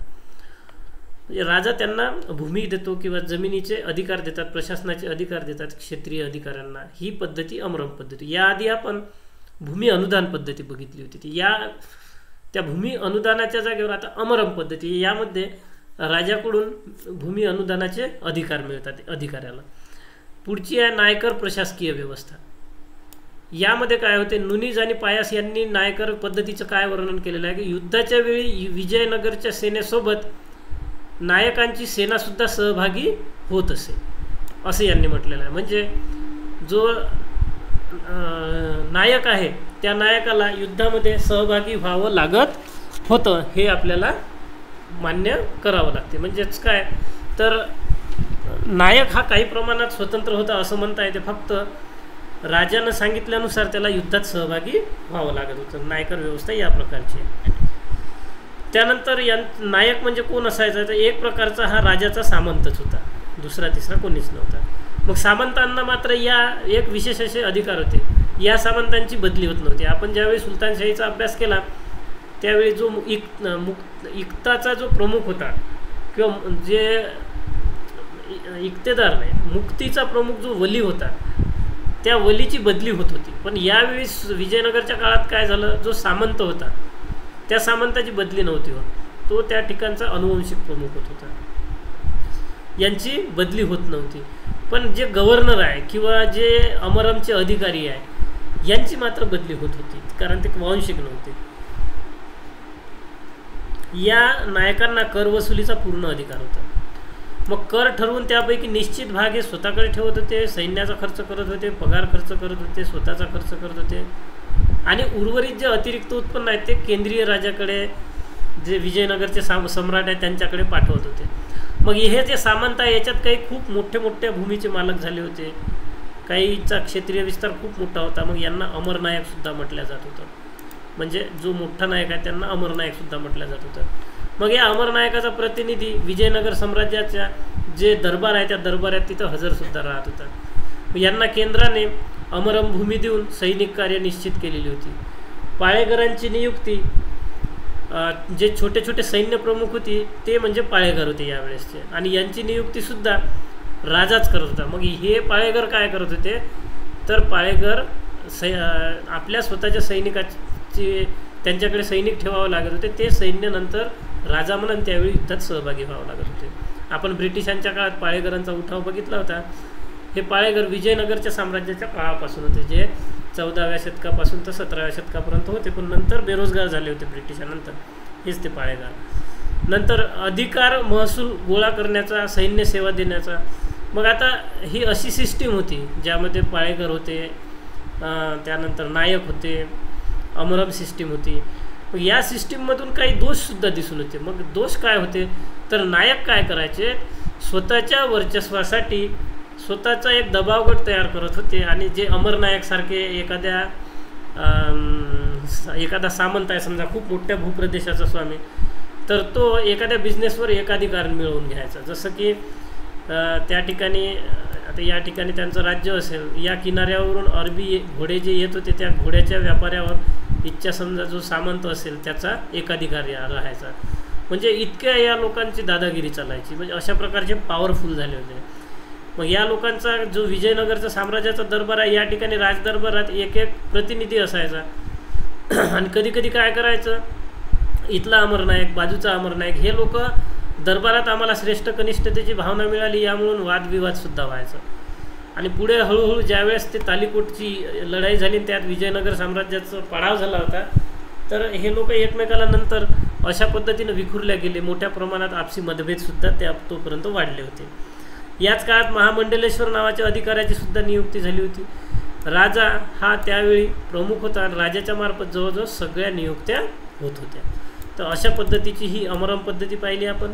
म्हणजे राजा त्यांना भूमी देतो किंवा जमिनीचे अधिकार देतात, प्रशासनाचे अधिकार देतात क्षेत्रीय अधिकाऱ्यांना. ही पद्धती अमरम पद्धती. याआधी आपण भूमी अनुदान पद्धती बघितली होती. त्या भूमी अनुदानाच्या जागेवर आता अमरम पद्धती, यामध्ये राजाकडून भूमी अनुदानाचे अधिकार मिळतात अधिकाऱ्याला. पुढची आहे नायकर प्रशासकीय व्यवस्था. यामध्ये काय होते, नुनीज आणि पायास यांनी नायकर पद्धतीचं काय वर्णन केलेलं आहे की युद्धाच्या वेळी विजयनगरच्या सेनेसोबत नायकांची सेनासुद्धा सहभागी होत असे, असं यांनी म्हटलेलं आहे. म्हणजे जो नायक आहे त्या नायकाला युद्धामध्ये सहभागी व्हावं लागत होतं, हे आपल्याला मान्य करावं लागते. म्हणजेच काय तर नायक हा काही प्रमाणात स्वतंत्र होता असं म्हणता येते, फक्त राजानं सांगितल्यानुसार त्याला युद्धात सहभागी व्हावं लागत होतं. नायकर व्यवस्था या प्रकारची आहे. त्यानंतर नायक म्हणजे कोण असायचा, तर एक प्रकारचा हा राजाचा सामंतच होता, दुसरा तिसरा कोणीच नव्हता. मग सामंतांना मात्र या एक विशेष असे अधिकार होते, या सामंतांची बदली होत नव्हती. आपण ज्यावेळी सुलतानशाहीचा अभ्यास केला त्यावेळी जो इक्ताचा जो प्रमुख होता किंवा जे इक्तेदार नाही, मुक्तीचा प्रमुख जो वली होता, त्या वलीची बदली होत होती. पण यावेळी विजयनगरच्या काळात काय झालं, जो सामंत होता त्या सामंताची बदली नव्हती होत, तो त्या ठिकाणचा अनुवंशिक प्रमुख होत होता, यांची बदली होत नव्हती. पण जे गव्हर्नर आहे किंवा जे अमरमचे अधिकारी आहे यांची मात्र बदली होत होती, कारण ते वांशिक नव्हते. या नायकांना कर वसुलीचा पूर्ण अधिकार होता. मग कर ठरवून त्यापैकी निश्चित भाग हे स्वतःकडे ठेवत होते, सैन्याचा खर्च करत होते, पगार खर्च करत होते, स्वतःचा खर्च करत होते, आणि उर्वरित जे अतिरिक्त उत्पन्न आहे ते केंद्रीय राजाकडे, जे विजयनगरचे सम्राट आहेत त्यांच्याकडे पाठवत होते. मग हे जे सामंत आहे याच्यात काही खूप मोठे मोठ्या भूमीचे मालक झाले होते, काहीचा क्षेत्रीय विस्तार खूप मोठा होता. मग यांना अमरनायकसुद्धा म्हटलं जात होतं. म्हणजे जो मोठा नायक आहे त्यांना अमरनायकसुद्धा म्हटलं जात होतं. मग या अमरनायकाचा प्रतिनिधी विजयनगर साम्राज्याच्या जे दरबार आहे त्या दरबारात तिथं हजरसुद्धा राहत होता. यांना केंद्राने अमरम भूमी देऊन सैनिक कार्य निश्चित केलेली होती. पाळेकरांची नियुक्ती, जे छोटे छोटे सैन्य प्रमुख होती ते म्हणजे पाळेकर होते यावेळेसचे, आणि यांची नियुक्तीसुद्धा राजाच करत होता. मग हे पाळेकर काय करत होते, तर पाळेकर आपल्या स्वतःच्या सैनिकाची त्यांच्याकडे सैनिक ठेवावं लागत होते, ते सैन्य नंतर राजा म्हणून त्यावेळी युद्धात सहभागी व्हावं लागत होते. आपण ब्रिटिशांच्या काळात पाळेकरांचा उठाव बघितला होता. हे पाळेकर विजयनगरच्या साम्राज्याच्या काळापासून होते, जे 14व्या शतकापासून तर 17व्या शतकापर्यंत होते, पण नंतर बेरोजगार झाले होते ब्रिटिशांनंतर. हेच ते पाळेगार. नंतर अधिकार, महसूल गोळा करण्याचा, सैन्य सेवा देण्याचा. मग आता ही अशी सिस्टीम होती ज्यामध्ये पाळेकर होते, त्यानंतर नायक होते, अमरम सिस्टीम होती. मग या सिस्टीममधून काही दोषसुद्धा दिसून होते. मग दोष काय होते, तर नायक काय करायचे, स्वतःच्या वर्चस्वासाठी स्वतःचा एक दबावगट तयार करत होते, आणि जे अमरनायकसारखे एखादा सामंत आहे समजा खूप मोठ्या भूप्रदेशाचा स्वामी, तर तो एखाद्या बिझनेसवर एकाधिकार मिळवून घ्यायचा. जसं की त्या ठिकाणी, आता या ठिकाणी त्यांचं राज्य असेल, या किनाऱ्यावरून अरबी घोडे जे येत होते त्या घोड्याच्या व्यापाऱ्यावर इच्छा समजा जो सामंत असेल त्याचा एकाधिकार राहायचा. म्हणजे इतक्या या लोकांची दादागिरी चालायची, म्हणजे अशा प्रकारचे पॉवरफुल झाले होते. मग या लोकांचा जो विजयनगरचा साम्राज्याचा दरबार आहे, या ठिकाणी राजदरबारात एक एक प्रतिनिधी असायचा. आणि कधी कधी काय करायचं, इथला अमरनायक, बाजूचा अमरनायक, हे लोक दरबारात आम्हाला श्रेष्ठ कनिष्ठतेची भावना मिळाली यामुळं वादविवादसुद्धा व्हायचं. आणि पुढे हळूहळू ज्यावेळेस ते तालिकोटची लढाई झाली, त्यात विजयनगर साम्राज्याचा पाडाव झाला होता, तर हे लोक एकमेकाला नंतर अशा पद्धतीनं विखुरल्या गेले. मोठ्या प्रमाणात आपसी मतभेदसुद्धा त्या तोपर्यंत वाढले होते. याच काळात महामंडलेश्वर नावाच्या अधिकाऱ्याची सुद्धा नियुक्ती झाली होती. राजा हा त्यावेळी प्रमुख होता, आणि राजाच्या मार्फत जवळजवळ सगळ्या नियुक्त्या होत होत्या. तर अशा पद्धतीची ही अमरम पद्धती पाहिली आपण.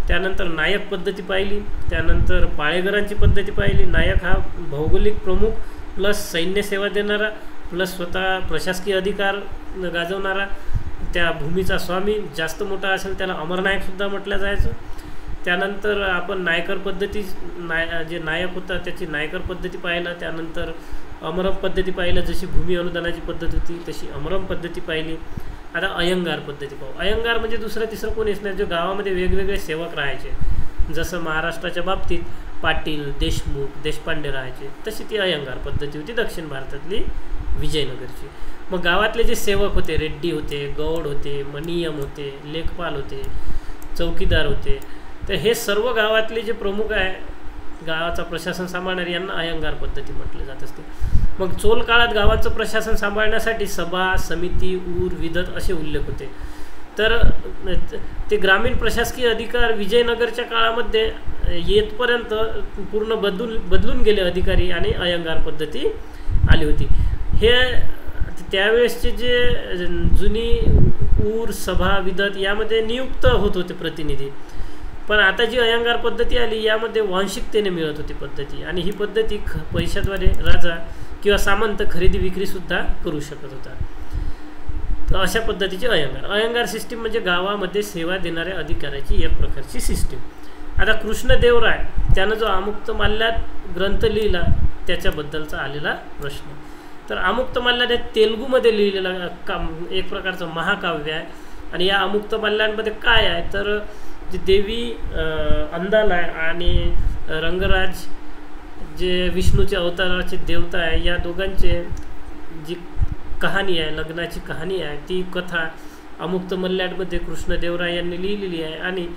त्यानंतर नायक पद्धती पाहिली, त्यानंतर पाळेकरांची पद्धती पाहिली. नायक हा भौगोलिक प्रमुख प्लस सैन्य सेवा देणारा प्लस स्वतः प्रशासकीय अधिकार गाजवणारा, त्या भूमीचा स्वामी, जास्त मोठा असेल त्याला अमरनायकसुद्धा म्हटलं जायचं. त्यानंतर आपण नायकर पद्धती, जे नायक होता त्याची नायकर पद्धती पाहिला. त्यानंतर अमरम पद्धती पाहिलं, जशी भूमी अनुदानाची पद्धत होती तशी अमरम पद्धती पाहिली. आता अयंगार पद्धती पाहू. अयंगार म्हणजे दुसरं तिसरं कोणीच नाही, जो गावामध्ये वेगवेगळे सेवक राहायचे. जसं महाराष्ट्राच्या बाबतीत पाटील, देशमुख, देशपांडे राहायचे, तशी ती अयंगार पद्धती होती दक्षिण भारतातली विजयनगरची. मग गावातले जे सेवक होते, रेड्डी होते, गौड होते, मनियम होते, लेखपाल होते, चौकीदार होते, तर हे सर्व गावातले जे प्रमुख आहे, गावाचा प्रशासन सांभाळणारे, यांना अयंगार पद्धती म्हटले जात असते. मग चोल काळात गावाचं प्रशासन सांभाळण्यासाठी सभा, समिती, ऊर, विदत असे उल्लेख होते. तर ते ग्रामीण प्रशासकीय अधिकार विजयनगरच्या काळामध्ये येतपर्यंत पूर्ण बदलून गेले अधिकारी, आणि अयंगार पद्धती आली होती. हे त्यावेळेसचे जे जुनी ऊर, सभा, विदत यामध्ये नियुक्त होत होते प्रतिनिधी. पण आता जी अयंगार पद्धती आली यामध्ये वांशिकतेने मिळत होती पद्धती, आणि ही पद्धती पैशाद्वारे राजा किंवा सामंत खरेदी विक्रीसुद्धा करू शकत होता. तर अशा पद्धतीची अयंगार सिस्टीम म्हणजे गावामध्ये सेवा देणाऱ्या अधिकाऱ्याची एक प्रकारची सिस्टीम. आता कृष्णदेवराय त्यानं जो आमुक्तमाल्यात ग्रंथ लिहिला त्याच्याबद्दलचा आलेला प्रश्न. तर आमुक्तमाल्यात हे तेलुगूमध्ये लिहिलेला एक प्रकारचं महाकाव्य आहे. आणि या आमुक्तमाल्यांमध्ये काय आहे, तर जी देवी अंदाल आहे आणि रंगराज जे विष्णूच्या अवताराचे देवता आहे, या दोघांचे जी कहाणी आहे, लग्नाची कहाणी आहे, ती कथा अमुक्तमाल्यामध्ये कृष्णदेवराय यांनी लिहिलेली आहे. आणि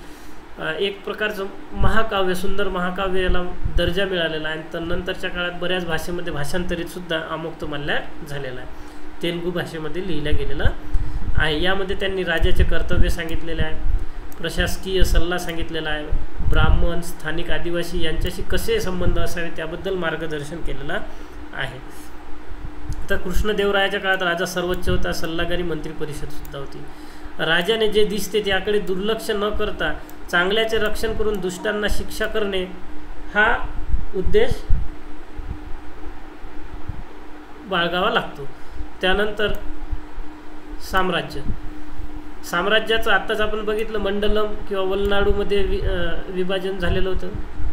एक प्रकारचं महाकाव्य, सुंदर महाकाव्य याला दर्जा मिळालेला आहे. तर नंतरच्या काळात बऱ्याच भाषेमध्ये भाषांतरितसुद्धा अमुक्त मल्ल्याड झालेला आहे. तेलुगू भाषेमध्ये लिहिला गेलेला आहे. यामध्ये त्यांनी राजाचे कर्तव्य सांगितलेले आहे, प्रशासकीय सल्ला सांगितलेला आहे, ब्राह्मण, स्थानिक आदिवासी यांच्याशी कसे संबंध असावे त्याबद्दल मार्गदर्शन केलेलं आहे. तर कृष्णदेवरायाच्या काळात राजा सर्वोच्च होता, सल्लागारी मंत्री परिषदसुद्धा होती. राजाने जे दिसते त्याकडे दुर्लक्ष न करता चांगल्याचे रक्षण करून दुष्टांना शिक्षा करणे हा उद्देश बाळगावा लागतो. त्यानंतर साम्राज्याचं आत्ताच आपण बघितलं मंडलम किंवा वलनाडूमध्ये विभाजन झालेलं होतं.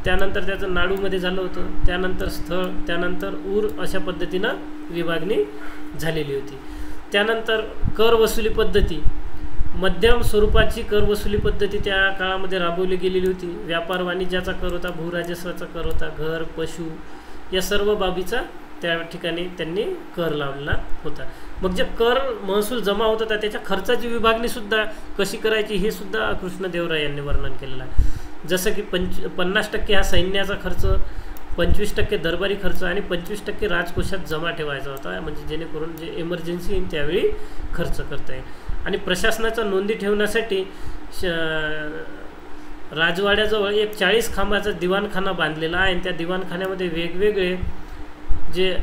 त्यानंतर त्याचं नाडूमध्ये झालं होतं. त्यानंतर स्थळ, त्यानंतर ऊर अशा पद्धतीनं विभागणी झालेली होती. त्यानंतर कर वसुली पद्धती, मध्यम स्वरूपाची कर वसुली पद्धती त्या काळामध्ये राबवली गेलेली होती. व्यापार वाणिज्याचा कर होता, भूराजस्वाचा कर होता, घर, पशु या सर्व बाबीचा त्या ठिकाणी त्यांनी कर लावलेला होता. मग जे कर महसूल जमा होत होता त्याच्या खर्चाची विभागणीसुद्धा कशी करायची हे सुद्धा कृष्णदेवराय यांनी वर्णन केलेलं आहे. जसं की 50% हा सैन्याचा खर्च, 25% दरबारी खर्च आणि 25% राजकोषात जमा ठेवायचा होता, म्हणजे जेणेकरून जे इमर्जन्सी येईल त्यावेळी खर्च करता येईल. आणि प्रशासनाचा नोंदी ठेवण्यासाठी राजवाड्याजवळ एक 40 खांबाचा दिवाणखाना बांधलेला आहे. आणि त्या दिवाणखान्यामध्ये वेगवेगळे जे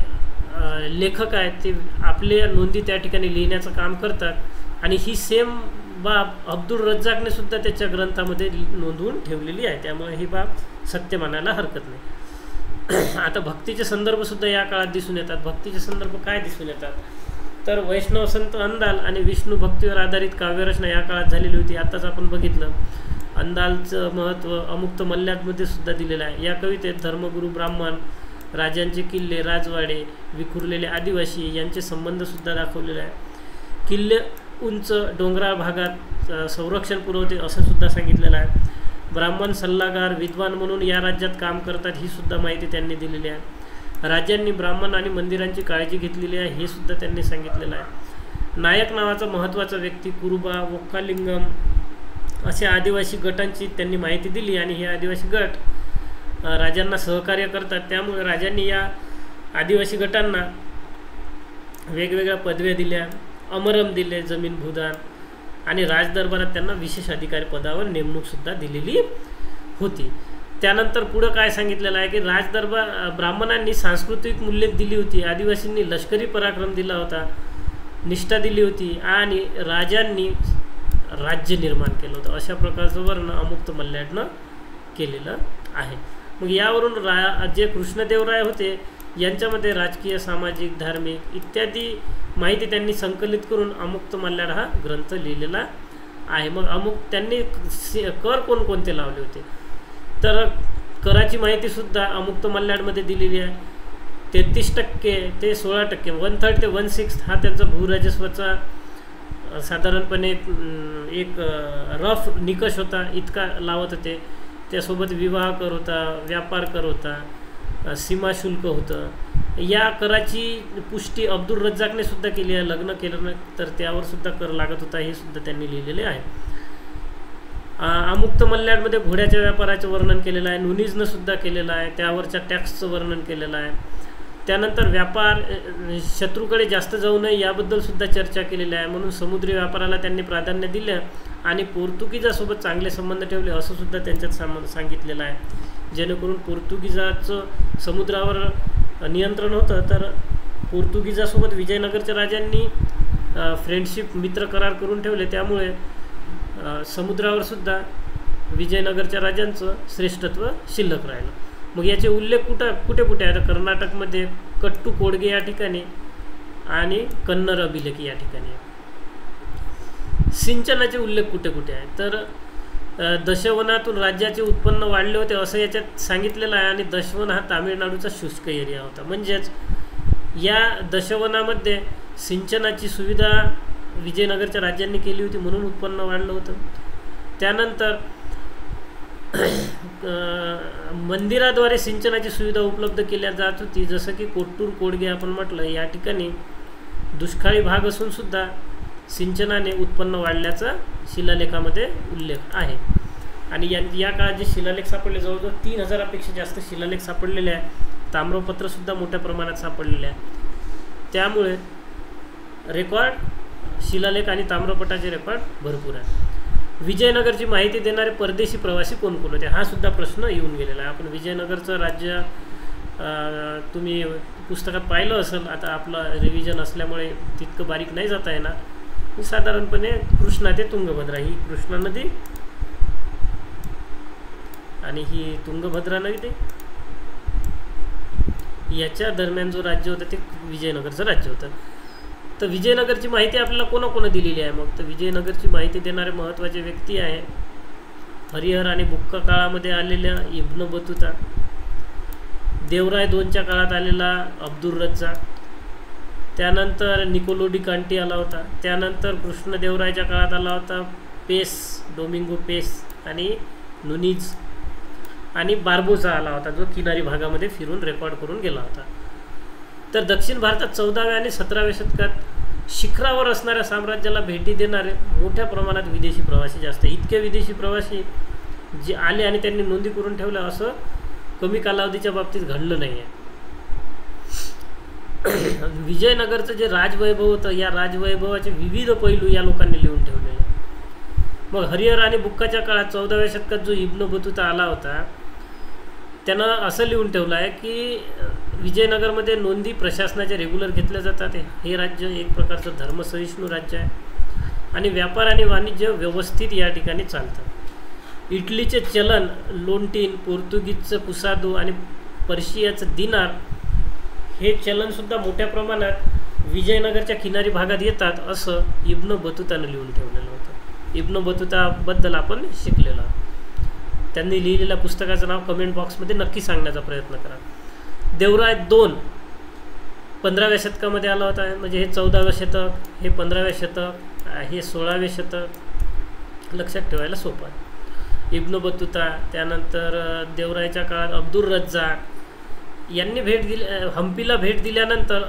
लेखक आहेत ते आपल्या नोंदी त्या ठिकाणी लिहिण्याचं काम करतात. आणि ही सेम बाब अब्दुल रज्जाकने सुद्धा त्याच्या ग्रंथामध्ये नोंदवून ठेवलेली आहे. त्यामुळे ही बाब सत्य मानायला हरकत नाही. आता भक्तीचे संदर्भसुद्धा या काळात दिसून येतात. भक्तीचे संदर्भ काय दिसून येतात तर वैष्णव संत अंदाल आणि विष्णू भक्तीवर आधारित काव्यरचना या काळात झालेली होती. आत्ताच आपण बघितलं अंदालचं महत्त्व अमुक्त मल्ल्यादमध्ये सुद्धा दिलेलं आहे. या कवितेत धर्मगुरू ब्राह्मण, राजांचे किल्ले, राजवाडे, विखुरलेले आदिवासी यांचे संबंधसुद्धा दाखवलेले आहे. किल्ले उंच डोंगराळ भागात संरक्षण पुरवते असं सुद्धा सांगितलेलं आहे. ब्राह्मण सल्लागार, विद्वान म्हणून या राज्यात काम करतात ही सुद्धा माहिती त्यांनी दिलेली आहे. राजांनी ब्राह्मण आणि मंदिरांची काळजी घेतलेली आहे हे सुद्धा त्यांनी सांगितलेलं आहे. नायक नावाचा महत्त्वाचा व्यक्ती, कुरुबा, वक्कालिंगम अशा आदिवासी गटांची त्यांनी माहिती दिली. आणि हे आदिवासी गट राजांना सहकार्य करतात. त्यामुळे राजांनी या आदिवासी गटांना वेगवेगळ्या पदव्या दिल्या, अमरम दिले, जमीन भूदान, आणि राजदरबारात त्यांना विशेष अधिकारी पदावर नेमणूकसुद्धा दिलेली होती. त्यानंतर पुढं काय सांगितलेलं आहे की राजदरबार ब्राह्मणांनी सांस्कृतिक मूल्ये दिली होती, आदिवासींनी लष्करी पराक्रम दिला होता, निष्ठा दिली होती आणि राजांनी राज्य निर्माण केलं होतं. अशा प्रकारचं वर्णन अमुक्त मल्ल्याडनं केलेलं आहे. मग यावरून जे कृष्णदेवराय होते यांच्यामध्ये राजकीय, सामाजिक, धार्मिक इत्यादी माहिती त्यांनी संकलित करून अमुक्त मल्ल्याड हा ग्रंथ लिहिलेला आहे. मग त्यांनी कर कोणकोणते लावले होते तर कराची माहितीसुद्धा अमुक्त मल्ल्याडमध्ये दिलेली आहे. 33% ते 16%, 1/3 ते 1/6 हा त्यांचा भूराजस्वाचा साधारणपणे एक रफ निकष होता, इतका लावत होते. त्यासोबत विवाह कर होता, व्यापार कर होता, सीमाशुल्क होतं. या कराची पुष्टी अब्दुल रज्जाकने सुद्धा केली आहे. लग्न केलं तर त्यावर सुद्धा कर लागत होता हे सुद्धा त्यांनी लिहिलेले आहे. अमुक्त मल्ल्याडमध्ये घोड्याच्या व्यापाराचं वर्णन केलेलं आहे. नुनीजनं सुद्धा केलेलं आहे. त्यावरच्या टॅक्सचं वर्णन केलेलं आहे. त्यानंतर व्यापार शत्रूकडे जास्त जाऊ नये याबद्दल सुद्धा चर्चा केलेली आहे. म्हणून समुद्री व्यापाराला त्यांनी प्राधान्य दिलं आणि पोर्तुगीजासोबत चांगले संबंध ठेवले असं सुद्धा त्यांच्यात सांगितलेलं आहे. जेणेकरून पोर्तुगीजाचं समुद्रावर नियंत्रण होतं. तर पोर्तुगीजासोबत विजयनगरच्या राजांनी फ्रेंडशिप, मित्र करार करून ठेवले. त्यामुळे समुद्रावर सुद्धा विजयनगरच्या राजांचं श्रेष्ठत्व शिल्लक राहिलं. मग याचे उल्लेख कुठे कुठे आहे तर कर्नाटकमध्ये कट्टू कोडगे या ठिकाणी आणि कन्नर अभिलेखी या ठिकाणी. सिंचनाचे उल्लेख कुठे कुठे आहे तर दशवनातून राज्याचे उत्पन्न वाढले होते असं याच्यात सांगितलेलं आहे. आणि दशवन हा तामिळनाडूचा शुष्क एरिया होता. म्हणजेच या दशवनामध्ये सिंचनाची सुविधा विजयनगरच्या राज्यांनी केली होती म्हणून उत्पन्न वाढलं होतं. त्यानंतर मंदिराद्वारे सिंचनाची सुविधा उपलब्ध केल्या जात होती. जसं की कोट्टूर कोडगे आपण म्हटलं या ठिकाणी दुष्काळी भाग असून सुद्धा सिंचनाने उत्पन्न वाढल्याचा शिलालेखामध्ये उल्लेख आहे. आणि या काळात जे शिलालेख सापडले जवळजवळ 3000पेक्षा जास्त शिलालेख सापडलेले आहे. ताम्रपत्रसुद्धा मोठ्या प्रमाणात सापडलेले आहे. त्यामुळे रेकॉर्ड शिलालेख आणि ताम्रपटाचे रेकॉर्ड भरपूर आहे. विजयनगरची माहिती देणारे परदेशी प्रवासी कोण कोण होते हा सुद्धा प्रश्न येऊन गेलेला आहे. आपण विजयनगरचं राज्य तुम्ही पुस्तकात पाहिलं असेल. आता आपलं रिव्हिजन असल्यामुळे तितकं बारीक नाही जाता येणार. साधारणपणे कृष्णा ते तुंगभद्रा ही कृष्णा नदी आणि ही तुंगभद्रा नदी याच्या दरम्यान जो राज्य होतं ते विजयनगरचं राज्य होतं. तर विजयनगरची माहिती आपल्याला कोणाकोणा दिलेली आहे. मग तर विजयनगरची माहिती देणारे महत्त्वाचे व्यक्ती आहे हरिहर आणि बुक्का काळामध्ये आलेल्या इब्न बतुता, देवराय दोनच्या काळात आलेला अब्दुल रज्जाक, त्यानंतर निकोलो डी कांटी आला होता, त्यानंतर कृष्णदेवरायच्या काळात आला होता पेस, डोमिंगो पेस आणि नुनीज, आणि बार्बोसा आला होता जो किनारी भागामध्ये फिरून रेकॉर्ड करून गेला होता. तर दक्षिण भारतात 14व्या आणि 17व्या शतकात शिखरावर असणाऱ्या साम्राज्याला भेटी देणारे मोठ्या प्रमाणात विदेशी प्रवासी जास्त. इतके विदेशी प्रवासी जे आले आणि त्यांनी नोंदी करून ठेवल्या असं कमी कालावधीच्या बाबतीत घडलं नाही आहे. विजयनगरचं जे राजवैभव होतं या राजवैभवाचे विविध पैलू या लोकांनी लिहून ठेवलेले. मग हरिहर आणि बुक्काच्या काळात 14व्या शतकात जो इब्न बतुता आला होता त्यानं असं लिहून ठेवलं आहे की विजयनगरमध्ये नोंदी प्रशासनाचे रेग्युलर घेतल्या जातात. हे राज्य एक प्रकारचं धर्मसहिष्णू राज्य आहे आणि व्यापार आणि वाणिज्य व्यवस्थित या ठिकाणी चालतं. इटलीचे चलन लोंटीन, पोर्तुगीजचं पुसादो आणि पर्शियाचं दिनार हे चलनसुद्धा मोठ्या प्रमाणात विजयनगरच्या किनारी भागात येतात असं इब्न बतुतानं लिहून ठेवलेलं होतं. इब्न बतुताबद्दल आपण शिकलेलो आहोत. त्यांनी लिहिलेल्या पुस्तकाचं नाव कमेंट बॉक्समध्ये नक्की सांगण्याचा प्रयत्न करा. देवराय 2 15व्या शतकामध्ये आला होता. म्हणजे हे 14व्या शतक, हे 15व्या शतक, हे 16वे शतक लक्षात ठेवायला सोपं आहे. इब्न बतुता, त्यानंतर देवरायच्या काळात अब्दुल रज्जाक यांनी भेट दिली. हम्पीला भेट दिल्यानंतर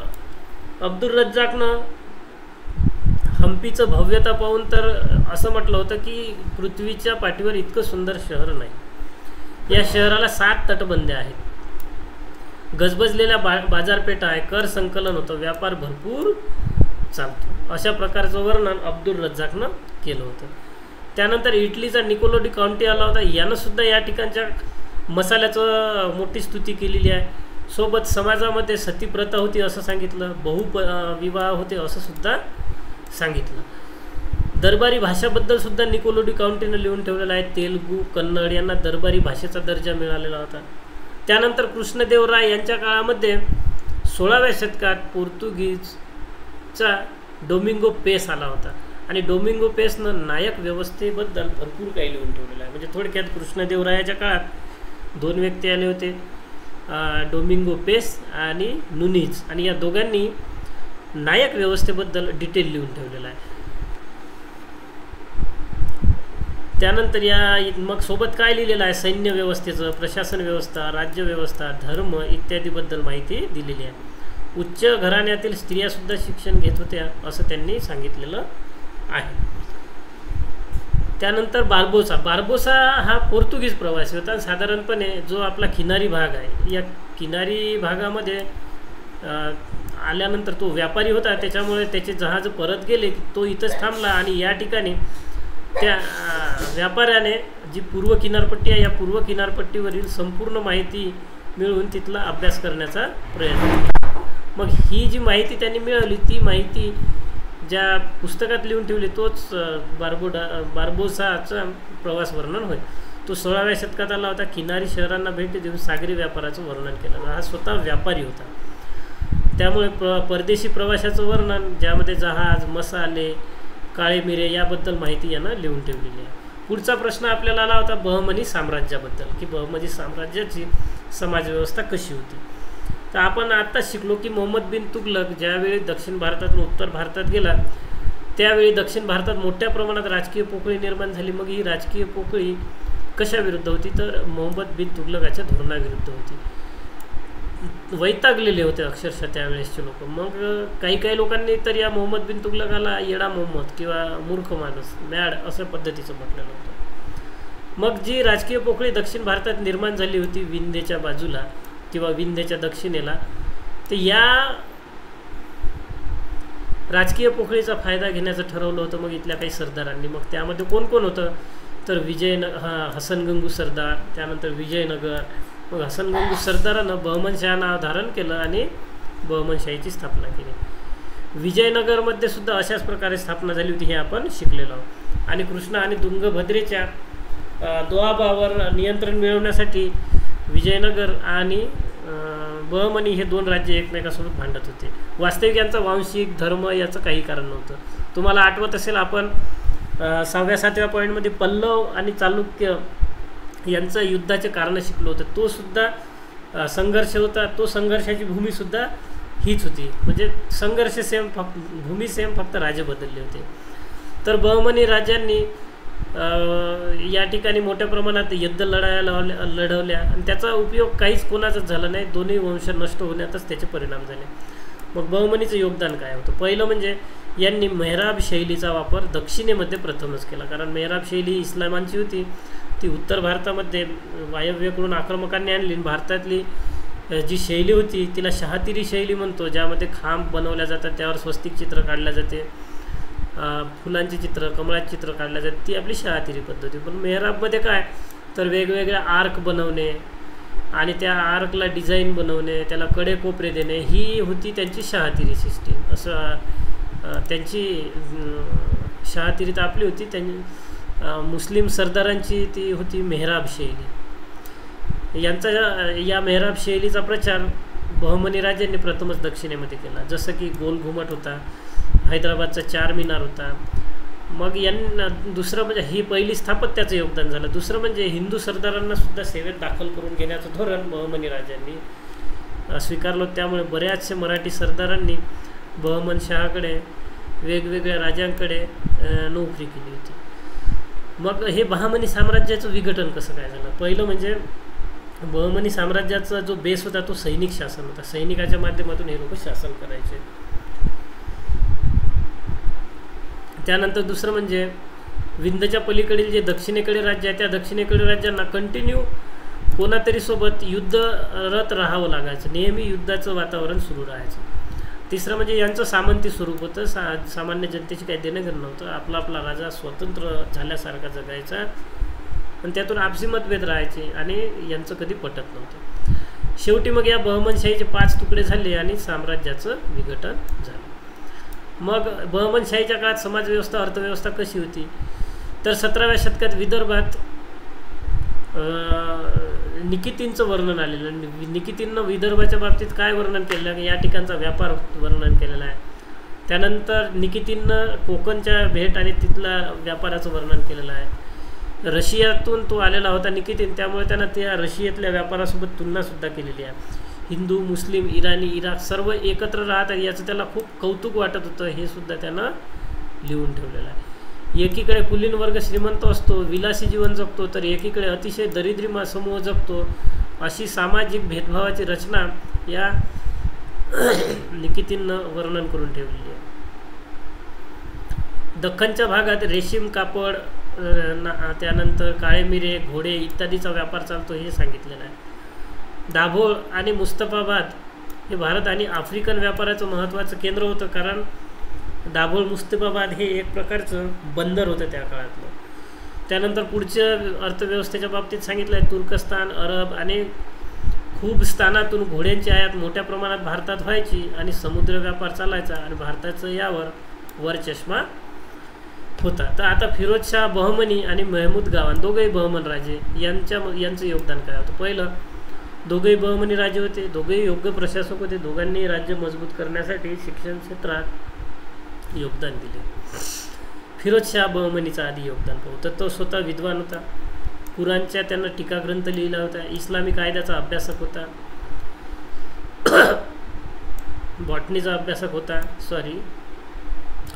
अब्दुल रज्जाकनं हम्पीचं भव्यता पाहून तर असं म्हटलं होतं की पृथ्वीच्या पाठीवर इतकं सुंदर शहर नाही. या शहराला 7 तटबंद्या आहेत, गजबजलेल्या बाजारपेठा आहे, कर संकलन होतं, व्यापार भरपूर चालतो. अशा प्रकारचं वर्णन अब्दुल रज्जाकनं केलं होतं. त्यानंतर इटलीचा निकोलो डी कांटी आला होता. यानंसुद्धा या ठिकाणच्या मसाल्याचं मोठी स्तुती केलेली आहे. सोबत समाजामध्ये सतीप्रथा होती असं सांगितलं, विवाह होते असं सुद्धा सांगितलं. दरबारी भाषाबद्दल सुद्धा निकोलो डी कांटीनं लिहून ठेवलेलं आहे. तेलुगू, कन्नड यांना दरबारी भाषेचा दर्जा मिळालेला होता. त्यानंतर कृष्णदेवराय यांच्या काळामध्ये 16व्या शतकात पोर्तुगीजचा डोमिंगो पेस आला होता आणि डोमिंगो पेसनं नायक व्यवस्थेबद्दल भरपूर काही लिहून ठेवलेलं आहे. म्हणजे थोडक्यात कृष्णदेवरायाच्या काळात 2 व्यक्ती आले होते, डोमिंगो पेस आणि नुनीज, आणि या दोघांनी नायक व्यवस्थेबद्दल डिटेल लिहून ठेवलेलं आहे. त्यानंतर मग सोबत काय लिहिलेलं आहे, सैन्य व्यवस्थेचं, प्रशासन व्यवस्था, राज्यव्यवस्था, धर्म इत्यादीबद्दल माहिती दिलेली आहे. उच्च घराण्यातील स्त्रियासुद्धा शिक्षण घेत होत्या असं त्यांनी सांगितलेलं आहे. त्यानंतर बार्बोसा हा पोर्तुगीज प्रवासी होता. साधारणपणे जो आपला किनारी भाग आहे या किनारी भागामध्ये आल्यानंतर तो व्यापारी होता, त्याच्यामुळे त्याचे जहाज परत गेले तो इथंच थांबला आणि या ठिकाणी त्या व्यापाऱ्याने जी पूर्व किनारपट्टी आहे या पूर्व किनारपट्टीवरील संपूर्ण माहिती मिळवून तिथला अभ्यास करण्याचा प्रयत्न केला. मग ही जी माहिती त्यांनी मिळवली ती माहिती ज्या पुस्तकात लिहून ठेवली तोच बार्बोसाचा प्रवास वर्णन होय. तो 16व्या शतकात आला होता. किनारी शहरांना भेट देऊन सागरी व्यापाराचं वर्णन केलं. हा स्वतः व्यापारी होता. त्यामुळे परदेशी प्रवासाचं वर्णन ज्यामध्ये जहाज, मसाले, काळे मिरे याबद्दल माहिती यांना लिहून ठेवलेली आहे. पुढचा प्रश्न आपल्याला आला होता बहमनी साम्राज्याबद्दल, की बहमनी साम्राज्याची समाजव्यवस्था कशी होती. तर आपण आत्ताच शिकलो की मोहम्मद बिन तुगलक ज्यावेळी दक्षिण भारतातून उत्तर भारतात गेला त्यावेळी दक्षिण भारतात मोठ्या प्रमाणात राजकीय पोकळी निर्माण झाली. मग ही राजकीय पोकळी कशाविरुद्ध होती तर मोहम्मद बिन तुगलकाच्या धोरणाविरुद्ध होती. वैतागलेले होते अक्षरशः त्यावेळेसचे लोक. मग काही लोकांनी तर या मोहम्मद बिन तुगलकाला येडा मोहम्मद किंवा मूर्ख माणूस, मॅड असं पद्धतीचं म्हटलेलं होतं. मग जी राजकीय पोकळी दक्षिण भारतात निर्माण झाली होती विंध्येच्या बाजूला किंवा विंध्येच्या दक्षिणेला, तर या राजकीय पोकळीचा फायदा घेण्याचं ठरवलं होतं मग इथल्या काही सरदारांनी. मग त्यामध्ये कोण कोण होतं, तर हसन गंगू सरदार, त्यानंतर विजयनगर. मग हसन गंगू सरदारानं बहमनशाह नाव धारण केलं आणि बहमनशाहीची स्थापना केली. विजयनगरमध्ये सुद्धा अशाच प्रकारे स्थापना झाली होती, हे आपण शिकलेलो आहोत. आणि कृष्णा आणि तुंगभद्रेच्या दोआबावर नियंत्रण मिळवण्यासाठी विजयनगर आणि बहमनी हे दोन राज्य एकमेकांसोबत भांडत होते. वास्तविक यांचा वांशिक धर्म याचं काही कारण नव्हतं. तुम्हाला आठवत असेल आपण 6व्या-7व्या पॉईंटमध्ये पल्लव आणि चालुक्य यांचं युद्धाचे कारण शिकलो होतं. तो सुद्धा संघर्ष होता. तो संघर्षाची भूमीसुद्धा हीच होती. म्हणजे संघर्ष सेम, भूमी सेम, फक्त राजे बदलले होते. तर बहमनी राजांनी या ठिकाणी मोठ्या प्रमाणात युद्ध लढवल्या आणि त्याचा उपयोग काहीच कोणाचाच झाला नाही. दोन्ही वंश नष्ट होण्यातच त्याचे परिणाम झाले. मग बहमनीचं योगदान काय होतं, पहिलं म्हणजे यांनी मेहराब शैलीचा वापर दक्षिणेमध्ये प्रथमच केला. कारण मेहराब शैली इस्लामांची होती, ती उत्तर भारतामध्ये वायव्येकडून आक्रमकांनी आणली. भारतातली जी शैली होती तिला शहातिरी शैली म्हणतो, ज्यामध्ये खांब बनवल्या जातात, त्यावर स्वस्तिक चित्र काढल्या जाते, फुलांची चित्र, कमळाची चित्र काढल्या जाते, ती आपली शहातिरी पद्धती. पण मेहराबमध्ये काय, तर वेगवेगळ्या आर्क बनवणे आणि त्या आर्कला डिझाईन बनवणे, त्याला कडे कोपरे देणे, ही होती त्यांची शहातिरी सिस्टीम. असं त्यांची शहातिरी तर आपली होती, त्यांनी मुस्लिम सरदारांची ती होती मेहराब शैली. यांचा या मेहराब शैलीचा प्रचार बहमनी राजांनी प्रथमच दक्षिणेमध्ये केला. जसं की गोल घुमट होता, हैदराबादचा 4 मिनार होता. मग यांना दुसरं म्हणजे ही पहिली स्थापत्याचं योगदान झालं. दुसरं म्हणजे हिंदू सरदारांना सुद्धा सेवेत दाखल करून घेण्याचं धोरण बहमनी राजांनी स्वीकारलं. त्यामुळे बऱ्याचशा मराठी सरदारांनी बहमनशाहाकडे, वेगवेगळ्या राजांकडे नोकरी केली होती. मग हे बहमनी साम्राज्याचं विघटन कसं काय झालं, पहिलं म्हणजे बहमनी साम्राज्याचा जो बेस होता तो सैनिक शासन होता. सैनिकाच्या माध्यमातून हे लोक शासन करायचे. त्यानंतर दुसरं म्हणजे विंध्यच्या पलीकडील जे दक्षिणेकडे राज्य आहे, त्या दक्षिणेकडील राज्यांना कंटिन्यू कोणातरी सोबत युद्धरत राहावं लागायचं, नेहमी युद्धाचं वातावरण सुरू राहायचं. तिसरं म्हणजे यांचं सामंती स्वरूप होतं. सामान्य जनतेची काही देणं घेणं नव्हतं. आपला आपला राजा स्वतंत्र झाल्यासारखा जगायचा आणि त्यातून आपसी मतभेद राहायचे आणि यांचं कधी पटत नव्हतं. शेवटी मग या बहमनशाहीचे 5 तुकडे झाले आणि साम्राज्याचं विघटन झालं. मग बहमनशाहीच्या काळात समाजव्यवस्था, अर्थव्यवस्था कशी होती, तर 17व्या शतकात विदर्भात निकितींचं वर्णन आलेलं. निकितींनं विदर्भाच्या बाबतीत काय वर्णन केलेलं आहे, या ठिकाणचा व्यापार वर्णन केलेला आहे. त्यानंतर निकितींनं कोकणच्या भेट आणि तिथला व्यापाराचं वर्णन केलेलं आहे. रशियातून तो आलेला होता निकितीन, त्यामुळे त्यानं त्या रशियातल्या व्यापारासोबत तुलनासुद्धा केलेली आहे. हिंदू, मुस्लिम, इराणी, इराक सर्व एकत्र राहतात याचं त्याला खूप कौतुक वाटत होतं, हे सुद्धा त्यानं लिहून ठेवलेलं आहे. एकीकडे कुलीन वर्ग श्रीमंत असतो, विलासी जीवन जगतो, तर एकीकडे अतिशय दरिद्री समूह जगतो. अशी सामाजिक भेदभावाची रचना या निकितींनं वर्णन करून ठेवलेली आहे. दख्खनच्या भागात रेशीम, कापड, त्यानंतर काळे मिरे, घोडे इत्यादीचा व्यापार चालतो, हे सांगितलेलं आहे. दाभोळ आणि मुस्तफाबाद हे भारत आणि आफ्रिकन व्यापाराचं महत्त्वाचं केंद्र होतं. कारण दाभोळ, मुस्तफाबाद हे एक प्रकारचं बंदर होतं त्या काळातलं. त्यानंतर पुढच्या अर्थव्यवस्थेच्या बाबतीत सांगितलं आहे, तुर्कस्तान, अरब आणि खूप स्थानातून घोड्यांची आयात मोठ्या प्रमाणात भारतात व्हायची आणि समुद्र व्यापार चालायचा आणि भारताचं यावर वरचष्मा होता. तर आता फिरोजशाह बहमनी आणि महमूद गावान, दोघेही बहमन राजे, यांचं योगदान काय होतं. पहिलं, दोघेही बहमनी राजे होते, दोघेही योग्य प्रशासक होते. दोघांनी राज्य मजबूत करण्यासाठी शिक्षण क्षेत्रात योगदान दिले. फिरोजशाह बहमनीचा आधी योगदान पाहू तर तो स्वतः विद्वान होता. कुराणच्या त्यानं टीकाग्रंथ लिहिला होता. इस्लामी कायद्याचा अभ्यासक होता. बॉटनीचा अभ्यासक होता,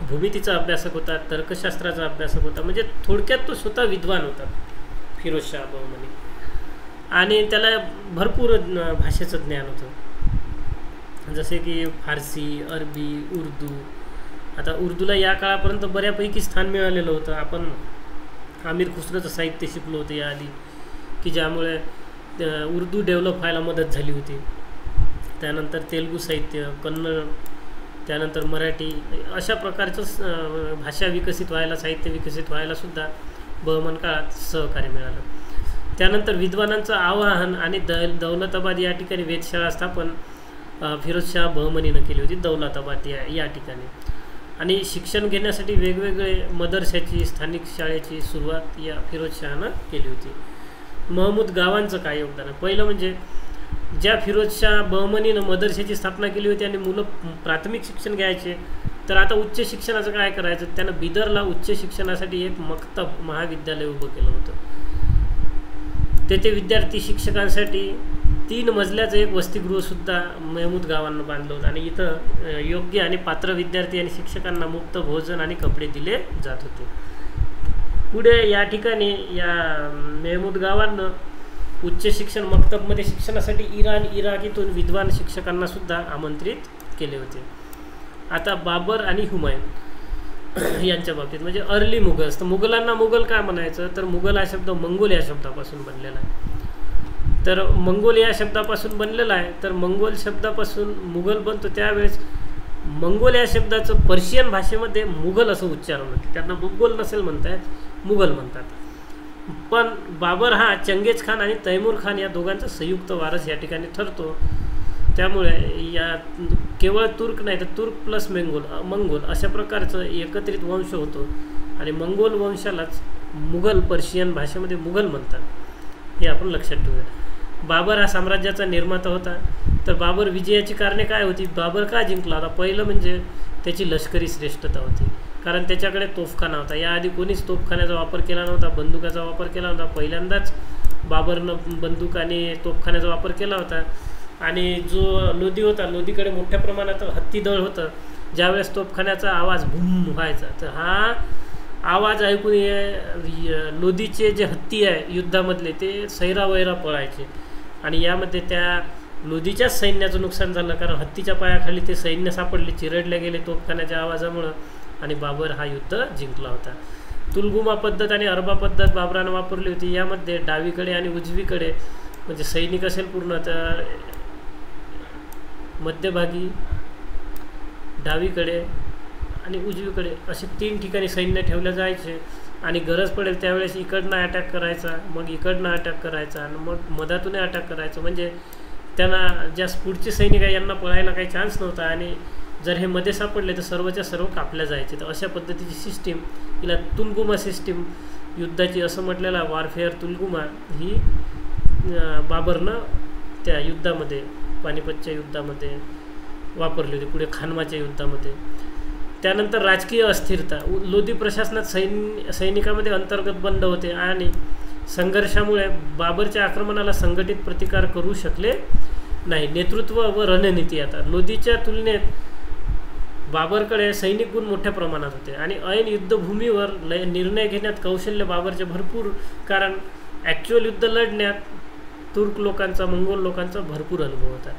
भूमितीचा अभ्यासक होता, तर्कशास्त्राचा अभ्यासक होता. म्हणजे थोडक्यात तो स्वतः विद्वान होता फिरोजशाह बहमनी. आणि त्याला भरपूर भाषेचं ज्ञान होतं, जसे की फारसी, अरबी, उर्दू. आता उर्दूला या काळापर्यंत बऱ्यापैकी स्थान मिळालेलं होतं. आपण आमिर खुसरोचं साहित्य शिकलो होतं याआधी, की ज्यामुळे उर्दू डेव्हलप व्हायला मदत झाली होती. त्यानंतर तेलुगू साहित्य, कन्नड, त्यानंतर मराठी, अशा प्रकारचं भाषा विकसित व्हायला, साहित्य विकसित व्हायलासुद्धा बहमन काळात सहकार्य मिळालं. त्यानंतर विद्वानांचं आवाहन आणि दौलताबाद या ठिकाणी वेधशाळा स्थापन फिरोजशाह बहमनीनं केली होती, दौलताबाद या ठिकाणी. आणि शिक्षण घेण्यासाठी वेगवेगळे मदरशाची, स्थानिक शाळेची सुरुवात या फिरोजशाहनं केली होती. महमूद गावांचं काय योगदान आहे? पहिलं म्हणजे ज्या फिरोजशाह बहमनीनं मदरशाची स्थापना केली होती आणि मुलं प्राथमिक शिक्षण घ्यायचे, तर आता उच्च शिक्षणाचं काय करायचं? त्यानं बिदरला उच्च शिक्षणासाठी एक मक्तब, महाविद्यालय उभं केलं होतं. तेथे विद्यार्थी शिक्षकांसाठी 3 मजल्याचं एक वसतिगृहसुद्धा महमूद गावांना बांधलं होतं. आणि इथं योग्य आणि पात्र विद्यार्थी आणि शिक्षकांना मुक्त भोजन आणि कपडे दिले जात होते. पुढे या ठिकाणी या महमूद गावांना उच्च शिक्षण मक्तबमध्ये शिक्षणासाठी इराकीतून विद्वान शिक्षकांनासुद्धा आमंत्रित केले होते. आता बाबर आणि हुमायून यांच्या बाबतीत म्हणजे अर्ली मुघल्स. तर मुघलांना मुघल काय म्हणायचं? तर मुघल हा शब्द मंगोल या शब्दापासून बनलेला आहे. तर मंगोल या शब्दापासून बनलेला आहे. तर मंगोल शब्दापासून मुघल बनतो. त्यावेळेस मंगोल या शब्दाचं पर्शियन भाषेमध्ये मुघल असं उच्चारण होते. त्यांना मंगोल नसेल म्हणतायत, मुघल म्हणतात. पण बाबर हा चंगेज खान आणि तैमूर खान या दोघांचा संयुक्त वारस या ठिकाणी ठरतो. त्यामुळे या केवळ तुर्क नाही तर तुर्क प्लस मंगोल अशा प्रकारचं एकत्रित वंश होतो. आणि मंगोल वंशालाच मुघल, पर्शियन भाषेमध्ये मुघल म्हणतात, हे आपण लक्षात ठेवूया. बाबर हा साम्राज्याचा निर्माता होता. तर बाबर विजयाची कारणे काय होती? बाबर का जिंकला होता? पहिलं म्हणजे त्याची लष्करी श्रेष्ठता होती, कारण त्याच्याकडे तोफखाना होता. याआधी कोणीच तोफखान्याचा वापर केला नव्हता, बंदुकाचा वापर केला नव्हता. पहिल्यांदाच बाबरनं बंदूक आणि तोफखान्याचा वापर केला होता. आणि जो लोधी होता, लोधीकडे मोठ्या प्रमाणात हत्तीदळ होतं. ज्यावेळेस तोफखान्याचा आवाज भूम व्हायचा, तर हा आवाज ऐकून लोधीचे जे हत्ती आहे युद्धामधले ते सैरावैरा पळायचे. आणि यामध्ये त्या लोधीच्याच सैन्याचं नुकसान झालं, कारण हत्तीच्या पायाखाली ते सैन्य सापडले, चिरडले गेले तोफखान्याच्या आवाजामुळं. आणि बाबर हा युद्ध जिंकला होता. तुलगुमा पद्धत आणि अरबा पद्धत बाबरानं वापरली होती. यामध्ये डावीकडे आणि उजवीकडे म्हणजे सैनिक असेल पूर्ण, तर मध्यभागी, डावीकडे आणि उजवीकडे असे 3 ठिकाणी सैन्य ठेवले जायचे. आणि गरज पडेल त्यावेळेस इकडनं अटॅक करायचा, मग इकडनं अटॅक करायचा, आणि मग मधातूनही अटॅक करायचं. म्हणजे त्यांना ज्या पुढचे सैनिक आहे यांना पळायला काही चान्स नव्हता. आणि जर हे मध्ये सापडले तर सर्वच्या सर्व कापल्या जायचे. तर अशा पद्धतीची सिस्टीम, हिला तुलगुमा सिस्टीम युद्धाची असं म्हटलेला, वॉरफेअर तुलगुमा ही बाबरनं त्या युद्धामध्ये, पानिपतच्या युद्धामध्ये वापरली होती, पुढे खानमाच्या युद्धामध्ये. त्यानंतर राजकीय अस्थिरता. लोधी प्रशासनात सैनिकामध्ये अंतर्गत बंड होते आणि संघर्षामुळे बाबरच्या आक्रमणाला संघटित प्रतिकार करू शकले नाही. नेतृत्व व रणनीती. आता लोधीच्या तुलनेत बाबरकडे सैनिक गुण मोठ्या प्रमाणात होते आणि ऐन युद्धभूमीवर निर्णय घेण्यात कौशल्य बाबरचे भरपूर, कारण ॲक्च्युअल युद्ध लढण्यात तुर्क लोकांचा, मंगोल लोकांचा भरपूर अनुभव होता.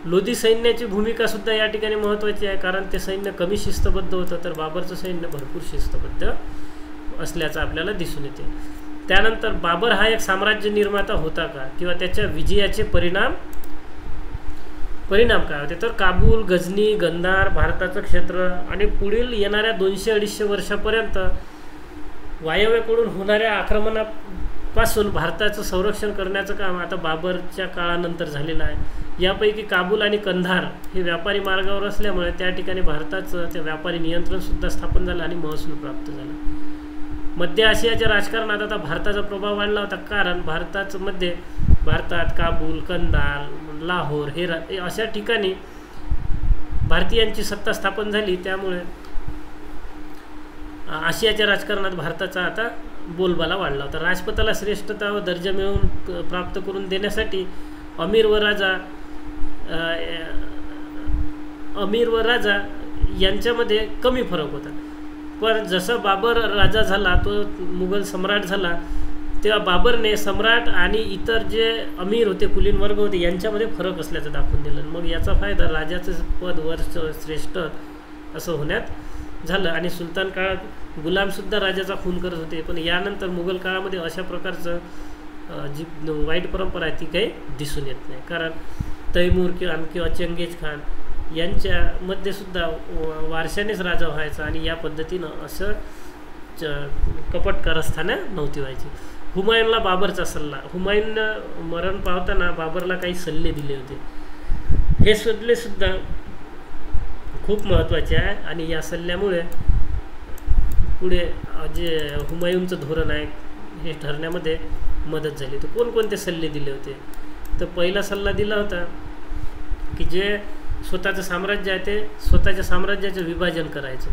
लोधी सैन्याची भूमिकासुद्धा या ठिकाणी महत्त्वाची आहे, कारण ते सैन्य कमी शिस्तबद्ध होतं, तर बाबरचं सैन्य भरपूर शिस्तबद्ध असल्याचं आपल्याला दिसून येते. त्यानंतर बाबर हा एक साम्राज्य निर्माता होता का, किंवा त्याच्या विजयाचे परिणाम काय होते? तर काबूल, गझनी, गंधार, भारताचं क्षेत्र आणि पुढील येणाऱ्या 200-250 वर्षापर्यंत वायव्येकडून होणाऱ्या आक्रमणापासून भारताचं संरक्षण करण्याचं काम आता बाबरच्या काळानंतर झालेलं आहे. यापैकी काबूल आणि कंधार हे व्यापारी मार्गावर असल्यामुळे त्या ठिकाणी भारताचं ते व्यापारी नियंत्रणसुद्धा स्थापन झालं आणि महसूल प्राप्त झाला. मध्य आशियाच्या राजकारणात आता भारताचा प्रभाव वाढला होता, कारण भारतात काबूल, कंदार, लाहोर हे अशा ठिकाणी भारतीयांची सत्ता स्थापन झाली. त्यामुळे आशियाच्या राजकारणात भारताचा आता बोलबाला वाढला होता. राजपताला श्रेष्ठता व दर्जा मिळवून प्राप्त करून देण्यासाठी अमीर व राजा यांच्यामध्ये कमी फरक होता. पण जसं बाबर राजा झाला, तो मुघल सम्राट झाला, तेव्हा बाबरने सम्राट आणि इतर जे अमीर होते, कुलीन वर्ग होते, यांच्यामध्ये फरक असल्याचं दाखवून दिलं. मग याचा फायदा राजाचं पद वर्ष श्रेष्ठ असं होण्यात झालं. आणि सुलतान काळात गुलामसुद्धा राजाचा खून करत होते, पण यानंतर मुघल काळामध्ये अशा प्रकारचं जी वाईट परंपरा आहे ती काही दिसून येत नाही. कारण तैमूर किंवा चंगेज खान यांच्यामध्ये सुद्धा वारशानेच राजा व्हायचा आणि या पद्धतीनं असं कपट कारस्थानं नव्हती व्हायची. हुमायूनला बाबरचा सल्ला. हुमायूननं मरण पावताना बाबरला काही सल्ले दिले होते. हे सल्ले सुद्धा खूप महत्त्वाचे आहे आणि या सल्ल्यामुळे पुढे जे हुमायूनचं धोरण आहे हे ठरण्यामध्ये मदत झाली. तर कोणकोणते सल्ले दिले होते? तर पहिला सल्ला दिला होता की जे स्वतःचं साम्राज्य आहे ते स्वतःच्या साम्राज्याचं विभाजन करायचं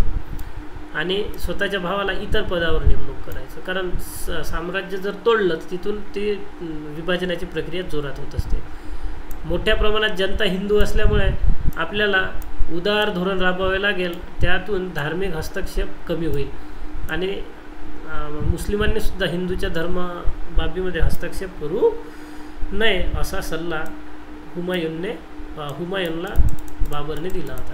आणि स्वतःच्या भावाला इतर पदावर नेमणूक करायचं. कारण साम्राज्य जर तोडलं तर तिथून ती विभाजनाची प्रक्रिया जोरात होत असते. मोठ्या प्रमाणात जनता हिंदू असल्यामुळे आपल्याला उदार धोरण राबवावे लागेल, त्यातून धार्मिक हस्तक्षेप कमी होईल आणि मुस्लिमांनी सुद्धा हिंदूच्या धर्म बाबीमध्ये हस्तक्षेप करू नये असा सल्ला हुमायूनला बाबरने दिला होता.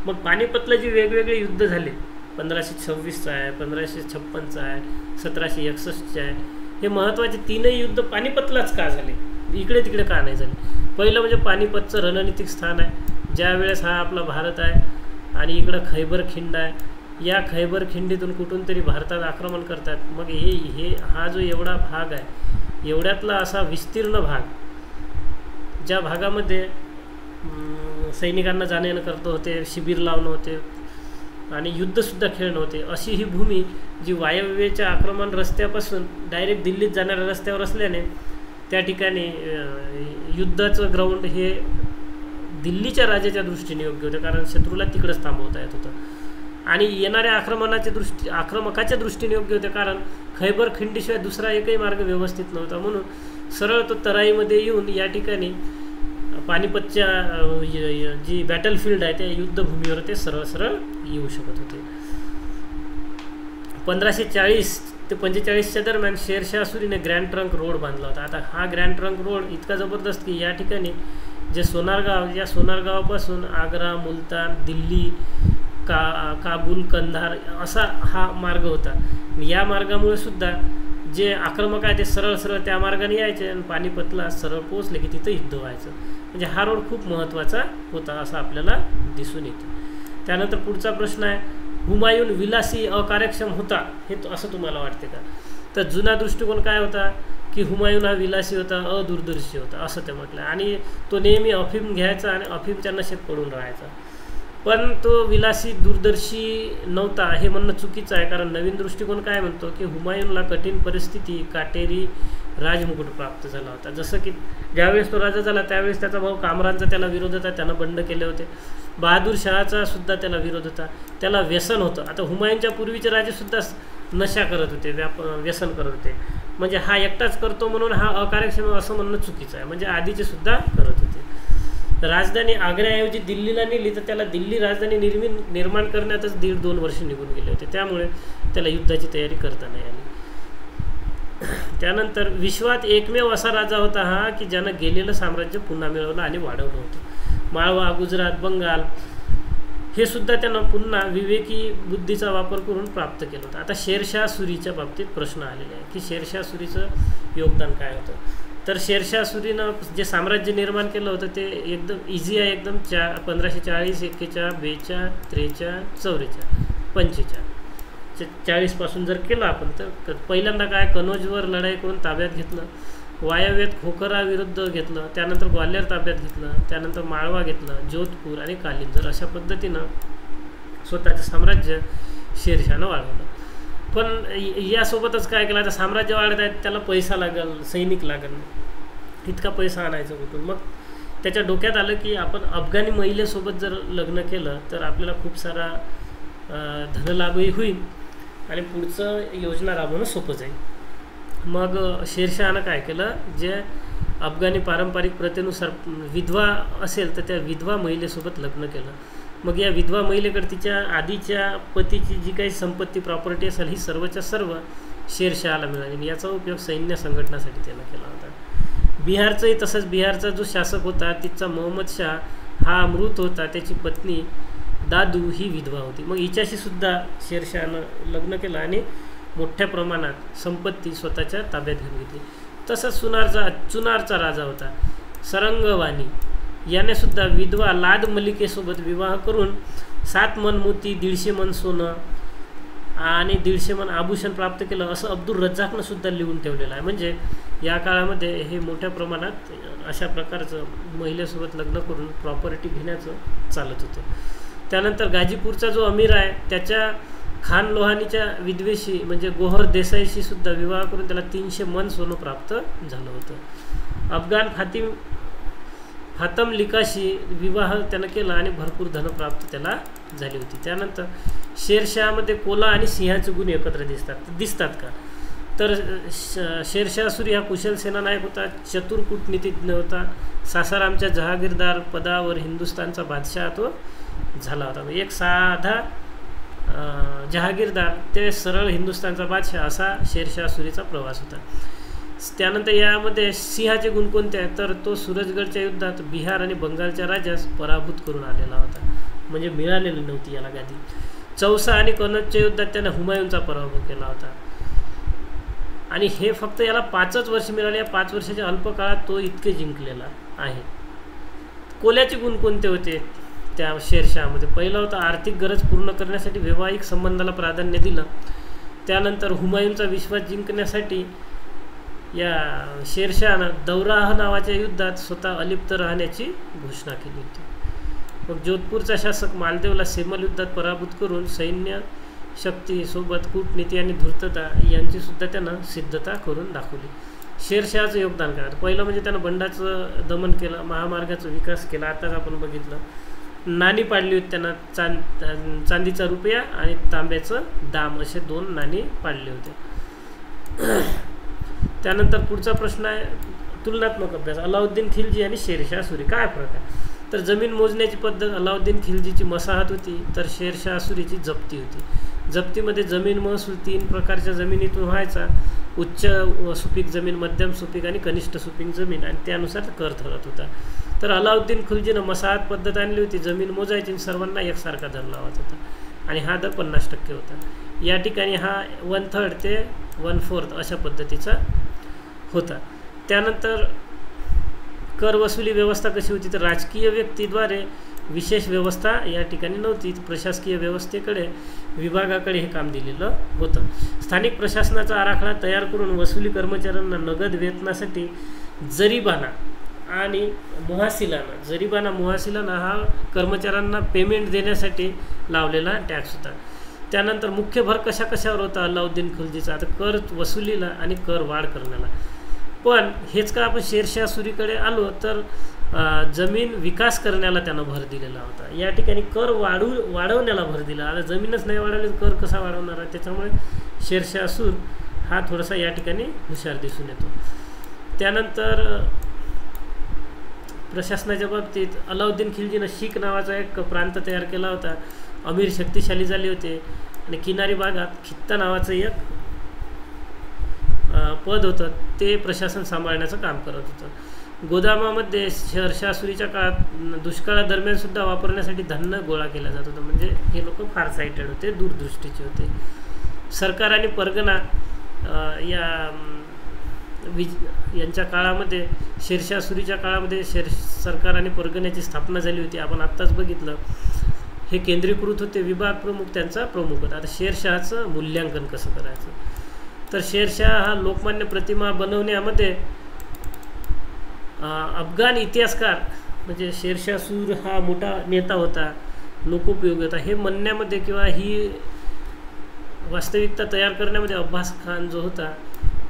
मग पानिपतला जी वेगवेगळे युद्ध झाले, 1526चं आहे, 1556चं आहे, 1761चं आहे, हे महत्त्वाचे तीनही युद्ध पानिपतलाच का झाले, इकडे तिकडे का नाही झाले? पहिलं म्हणजे पानिपतचं रणनीतिक स्थान आहे. ज्या वेळेस हा आपला भारत आहे आणि इकडं खैबर खिंड आहे, या खैबर खिंडीतून कुठून तरी भारतात आक्रमण करतात. मग हा जो एवढा भाग आहे, एवढ्यातला असा विस्तीर्ण भाग, ज्या भागामध्ये सैनिकांना जाणे येणं करत होते, शिबिर लावणं होते आणि युद्धसुद्धा खेळणं होते, अशी ही भूमी जी वायव्येच्या आक्रमण रस्त्यापासून डायरेक्ट दिल्लीत जाणाऱ्या रस्त्यावर असल्याने त्या ठिकाणी युद्धाचं ग्राउंड हे दिल्लीच्या राजाच्या दृष्टीने योग्य होतं, कारण शत्रूला तिकडंच थांबवता येत होतं. आणि येणाऱ्या आक्रमकाच्या दृष्टीने योग्य होते, कारण खैबर खिंडीशिवाय दुसरा एकही मार्ग व्यवस्थित नव्हता. म्हणून सरळ तो तराईमध्ये येऊन या ठिकाणी पानिपतच्या जी बॅटलफील्ड आहे त्या युद्धभूमीवर ते सरळ सरळ येऊ शकत होते. 1540 ते 45च्या दरम्यान शेरशाह सुरीने ग्रँड ट्रंक रोड बांधला होता. आता हा ग्रँड ट्रंक रोड इतका जबरदस्त की या ठिकाणी जे सोनारगाव, या सोनारगावापासून आग्रा, मुलतान, दिल्ली, काबूल, कंधार असा हा मार्ग होता. या मार्गामुळे सुद्धा जे आक्रमक आहे ते सरळ सरळ त्या मार्गाने यायचे आणि पानिपतला सरळ पोहोचले की तिथं युद्ध व्हायचं. म्हणजे हा रोड खूप महत्त्वाचा होता असं आपल्याला दिसून येतं. त्यानंतर पुढचा प्रश्न आहे, हुमायून विलासी अकार्यक्षम होता हे असं तुम्हाला वाटते का? तर जुना दृष्टिकोन काय होता की हुमायून हा विलासी होता, अदूरदर्शी होता असं ते म्हटलं, आणि तो नेहमी अफीम घ्यायचा आणि अफीमच्या नशेत पडून राहायचा. पण तो विलासी दूरदर्शी नव्हता हे म्हणणं चुकीचं आहे. कारण नवीन दृष्टिकोन काय म्हणतो की हुमायूनला कठीण परिस्थिती, काटेरी राजमुकुट प्राप्त झाला होता. जसं की ज्यावेळेस तो राजा झाला त्यावेळेस त्याचा भाऊ कामरानचा त्याला विरोध होता, त्यानं बंड केले होते. बहादूर शहाचा सुद्धा त्याला विरोध होता, त्याला व्यसन होतं. आता हुमायूनच्या पूर्वीचे राजेसुद्धा नशा करत होते, व्यसन करत होते. म्हणजे हा एकटाच करतो म्हणून हा अकार्यक्षम असं म्हणणं चुकीचं आहे. म्हणजे आधीचे सुद्धा करत होते. राजधानी आग्र्याऐवजी दिल्लीला नेली तर त्याला दिल्ली राजधानी निर्माण करण्यातच 1.5-2 वर्ष निघून गेले होते, त्यामुळे त्याला युद्धाची तयारी करता नाही आली. त्यानंतर विश्वात एकमेव असा राजा होता हा की ज्यानं गेलेलं साम्राज्य पुन्हा मिळवलं आणि वाढवलं होतं. माळवा, गुजरात, बंगाल हे सुद्धा त्यानं पुन्हा विवेकी बुद्धीचा वापर करून प्राप्त केलं होतं. आता शेरशाह सुरीच्या बाबतीत प्रश्न आलेले आहे की शेरशाह सुरीचं योगदान काय होतं? तर शेरशाह सुरीनं जे साम्राज्य निर्माण केलं होतं ते एकदम इझी आहे. एकदम 1540, 41, 42, 43, 44, 45, 40पासून जर केलं आपण तर पहिल्यांदा काय, कनौजवर लढाई करून ताब्यात घेतलं, वायव्यात खोखरा विरुद्ध घेतलं, त्यानंतर ग्वाल्हेर ताब्यात घेतलं, त्यानंतर माळवा घेतलं, जोधपूर आणि कालिंजर अशा पद्धतीनं स्वतःचं साम्राज्य शेरशाहनं वाढवलं. पण यासोबतच काय केलं, आता साम्राज्य वाढत आहेत त्याला पैसा लागेल, सैनिक लागेल, इतका पैसा आणायचा कुठून? मग त्याच्या डोक्यात आलं की आपण अफगाणी महिलेसोबत जर लग्न केलं तर आपल्याला खूप सारा धनलाभही होईल आणि पुढचं योजना राबवणं सोपं जाईल. मग शेरशहानं काय केलं, जे अफगाणी पारंपरिक प्रथेनुसार विधवा असेल तर त्या विधवा महिलेसोबत लग्न केलं. मग या विधवा महिलेकडे तिच्या आधीच्या पतीची जी काही संपत्ती, प्रॉपर्टी असेल ही सर्वच्या सर्व शेरशहाला मिळाली. याचा उपयोग सैन्य संघटनासाठी त्यानं केला होता. बिहारचंही तसंच. बिहारचा जो शासक होता तिचा मोहम्मद शाह हा मृत होता. त्याची पत्नी दादू ही विधवा होती. मग हिच्याशी सुद्धा शेरशहानं लग्न केलं आणि मोठ्या प्रमाणात संपत्ती स्वतःच्या ताब्यात घेऊन घेतली. तसंच चुनारचा राजा होता सरंगवाणी, याने सुद्धा विधवा लाद मलिकेसोबत विवाह करून 7 मन मोती, 150 मन सोनं आणि 150 मन आभूषण प्राप्त केलं, असं अब्दुल रज्जाकनं सुद्धा लिहून ठेवलेलं आहे. म्हणजे या काळामध्ये हे मोठ्या प्रमाणात अशा प्रकारचं महिलेसोबत लग्न करून प्रॉपर्टी घेण्याचं चालत होतं. त्यानंतर गाजीपूरचा जो अमीर आहे त्याच्या खान लोहानीच्या विधवेशी म्हणजे गोहर देसाईशी सुद्धा विवाह करून त्याला 300 मन सोनं प्राप्त झालं होतं. अफगाण फातम लिकाशी विवाह त्यानं केला आणि भरपूर धन प्राप्त त्याला झाली होती. त्यानंतर शेरशहामध्ये कोला आणि सिंहाचे गुण एकत्र दिसतात का? तर शेरशाह सुरी हा कुशल सेनानायक होता, चतुर कूटनीतिज्ञ होता, सासारामच्या जहागीरदार पदावर हिंदुस्थानचा बादशाह तो झाला होता. एक साधा जहागीरदार ते सरळ हिंदुस्थानचा बादशाह असा शेरशाह सुरीचा प्रवास होता. त्यानंतर यामध्ये सिंहाचे गुण कोणते आहेत? तर तो सूरजगडच्या युद्धात बिहार आणि बंगालच्या राजास पराभूत करून आलेला होता, म्हणजे मिळालेली नव्हती याला गादी. चौसा आणि कनौजच्या युद्धात त्याने हुमायूनचा पराभव केला होता आणि हे फक्त याला 5च वर्ष मिळाले. या 5 वर्षाच्या अल्पकाळात तो इतके जिंकलेला आहे. कोल्याचे गुण कोणते होते त्या शेरशहामध्ये? पहिला होता आर्थिक गरज पूर्ण करण्यासाठी वैवाहिक संबंधाला प्राधान्य दिलं. त्यानंतर हुमायूनचा विश्वास जिंकण्यासाठी या शेरशहानं दौराह नावाच्या युद्धात स्वतः अलिप्त राहण्याची घोषणा केली होती. मग जोधपूरचा शासक मालदेवला सेमल युद्धात पराभूत करून सैन्य शक्तीसोबत कूटनीती आणि धूर्तता यांची सुद्धा त्यानं सिद्धता करून दाखवली. शेरशहाचं योगदान काय? पहिलं म्हणजे त्यानं बंडाचं दमन केलं, महामार्गाचा विकास केला, आताच आपण बघितलं. नाणी पाडली होती त्यांना, चांदीचा रुपया आणि तांब्याचं दाम असे 2 नाणी पाडले होते. त्यानंतर पुढचा प्रश्न आहे तुलनात्मक अभ्यास. अलाउद्दीन खिलजी आणि शेरशाह सुरी काय फरक आहे? तर जमीन मोजण्याची पद्धत अलाउद्दीन खिलजीची मसाहत होती, तर शेरशाह सुरीची जप्ती होती. जप्तीमध्ये जमीन महसूल 3 प्रकारच्या जमिनीतून व्हायचा: उच्च सुपीक जमीन, मध्यम सुपीक आणि कनिष्ठ सुपीक जमीन, आणि त्यानुसार कर ठरत होता. तर अलाउद्दीन खिलजीनं मसाहत पद्धत आणली होती, जमीन मोजायची, सर्वांना एकसारखा दर लावत होता आणि हा दर 50% होता. या ठिकाणी हा 1/3 ते 1/4 अशा पद्धतीचा होता. त्यानंतर कर वसुली व्यवस्था कशी होती? तर राजकीय व्यक्तीद्वारे विशेष व्यवस्था या ठिकाणी नव्हती. प्रशासकीय व्यवस्थेकडे, विभागाकडे हे काम दिलेलं होतं. स्थानिक प्रशासनाचा आराखडा तयार करून वसुली कर्मचाऱ्यांना नगद वेतनासाठी जरीबाना आणि मुहासिलाना हा कर्मचाऱ्यांना पेमेंट देण्यासाठी लावलेला टॅक्स होता. त्यानंतर मुख्य भर कशावर होता अलाउद्दीन खिलजीचा? आता कर वसुलीला आणि कर वाढ करण्याला. पण हेच का आपण शेरशाह सुरीकडे आलो तर जमीन विकास करण्याला त्यानं भर दिलेला होता. या ठिकाणी कर वाढवण्याला भर दिला. आता जमीनच नाही वाढवली कर कसा वाढवणार आहे? त्याच्यामुळे शेरशाह सूर हा थोडासा या ठिकाणी हुशार दिसून येतो. त्यानंतर प्रशासनाच्या बाबतीत अलाउद्दीन खिलजीनं शीख नावाचा एक प्रांत तयार केला होता. अमीर शक्तिशाली झाले होते आणि किनारी भागात खित्ता नावाचं एक पद होतं, ते प्रशासन सांभाळण्याचं काम करत होतं. गोदामामध्ये शेरशाह सुरीच्या काळात दुष्काळादरम्यान सुद्धा वापरण्यासाठी धान्य गोळा केलं जात होतं. म्हणजे हे लोक फार सायटेड होते, दूरदृष्टीचे होते. सरकार आणि परगणा यांच्या काळामध्ये, शेरशाह सुरीच्या काळामध्ये सरकार आणि परगण्याची स्थापना झाली होती. आपण आत्ताच बघितलं. हे केंद्रीकृत होते, विभाग प्रमुख त्यांचा प्रमुख होता. आता शेरशहाचं मूल्यांकन कसं करायचं? तर शेरशाह हा लोकमान्य प्रतिमा बनवण्यामध्ये अफगाण इतिहासकार म्हणजे शेरशाह सूर हा मोठा नेता होता, लोकोपयोगी होता, हे म्हणण्यामध्ये किंवा ही वास्तविकता तयार करण्यामध्ये अब्बास खान जो होता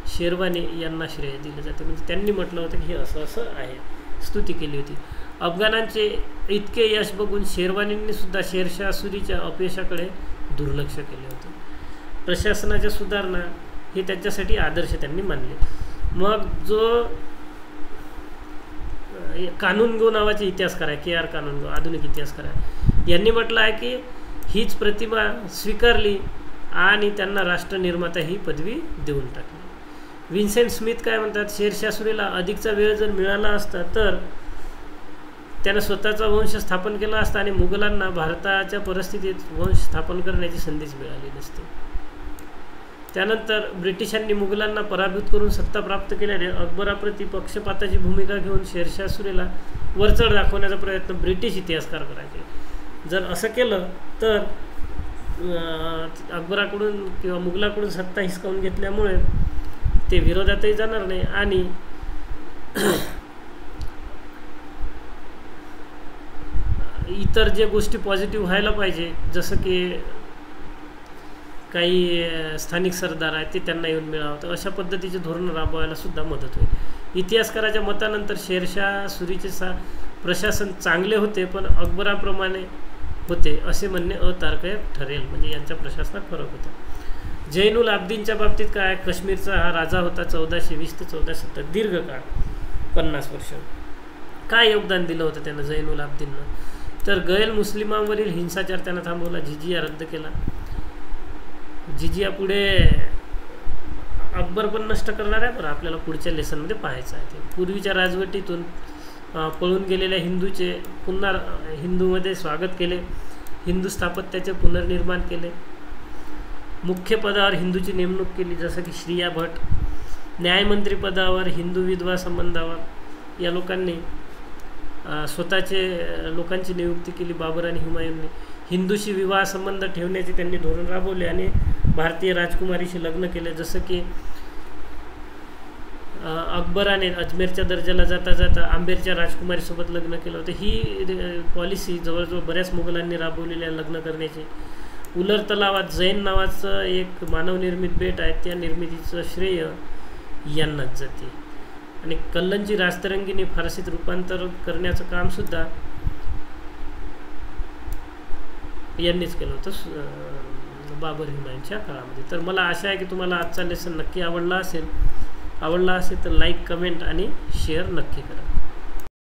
शेरवानी यांना श्रेय दिले जाते. म्हणजे त्यांनी म्हटलं होतं की हे असं आहे, स्तुती केली होती. अफगाणांचे इतके यश बघून शेरवानींनी सुद्धा शेरशाह सुरीच्या अपयशाकडे दुर्लक्ष केले होते. प्रशासनाच्या सुधारणा हे त्याच्यासाठी आदर्श त्यांनी मानले. मग जो कानूनगो नावाचे इतिहासकार आहे, KR कानूनगो, आधुनिक इतिहासकार आहे, यांनी म्हटलं आहे की हीच प्रतिमा स्वीकारली आणि त्यांना राष्ट्रनिर्माता ही पदवी देऊन टाकली. विन्सेंट स्मिथ काय म्हणतात? शेरशाह सुरीला अधिकचा वेळ जर मिळाला असता तर त्यानं स्वतःचा वंश स्थापन केला असता आणि मुघलांना भारताच्या परिस्थितीत वंश स्थापन करण्याची संधीच मिळाली नसते. त्यानंतर ब्रिटिशांनी मुघलांना पराभूत करून सत्ता प्राप्त केल्याने अकबराप्रती पक्षपाताची भूमिका घेऊन शेरशाह सुरीला वरचढ दाखवण्याचा प्रयत्न ब्रिटिश इतिहासकार करायचे. जर असं केलं तर अकबराकडून किंवा मुघलाकडून सत्ता हिसकावून घेतल्यामुळे ते विरोधातही जाणार नाही आणि इतर जे गोष्टी पॉझिटिव्ह व्हायला पाहिजे, जसं की काही स्थानिक सरदार आहेत ते त्यांना येऊन मिळावं, तर अशा पद्धतीचे धोरण राबवायला सुद्धा मदत होईल. इतिहासकाराच्या मतानंतर शेरशाह सुरीचे प्रशासन चांगले होते पण अकबराप्रमाणे होते असे म्हणणे अतार्किक ठरेल. म्हणजे यांच्या प्रशासनात फरक होता. जैनुल आब्दीनच्या बाबतीत काय, काश्मीरचा हा राजा होता 1420 ते 1470, दीर्घकाळ 50 वर्ष. काय योगदान दिलं होतं त्यानं जैनुल आब्दीननं? तर गैर मुस्लिमांवरील हिंसाचार त्यानं थांबवला, जिजिया रद्द केला. जिजिया पुढे अकबर पण नष्ट करणार आहे, पण आपल्याला पुढच्या लेसनमध्ये पाहायचं आहे. ते पूर्वीच्या राजवटीतून पळून गेलेल्या हिंदूचे पुन्हा हिंदूमध्ये स्वागत केले, हिंदू स्थापत्याचे पुनर्निर्माण केले, मुख्य पदावर हिंदूची नेमणूक केली जसं की श्रिया भट, न्यायमंत्री पदावर हिंदू विधवा संबंधावर या लोकांनी स्वतःचे लोकांची नियुक्ती केली. बाबर आणि हुमायूनने हिंदूशी विवाह संबंध ठेवण्याचे त्यांनी धोरण राबवले आणि भारतीय राजकुमारीशी लग्न केले. जसं की अकबराने अजमेरच्या दर्जाला जाता जाता आंबेरच्या राजकुमारीसोबत लग्न केलं होतं. ही पॉलिसी जवळजवळ बऱ्याच मुघलांनी राबवलेली आहे लग्न करण्याची. उलर तलावात जैन नावाचं एक मानवनिर्मित बेट आहे, त्या निर्मितीचं श्रेय यांनाच जाते. आणि कल्लंची राजतरंगीने फारसीत रूपांतर करण्याचं कामसुद्धा यांनीच केलं होतं बाबर हुमायूनच्या काळामध्ये. तर मला आशा आहे की तुम्हाला आजचा लेसन नक्की आवडला असेल तर लाईक, कमेंट आणि शेअर नक्की करा.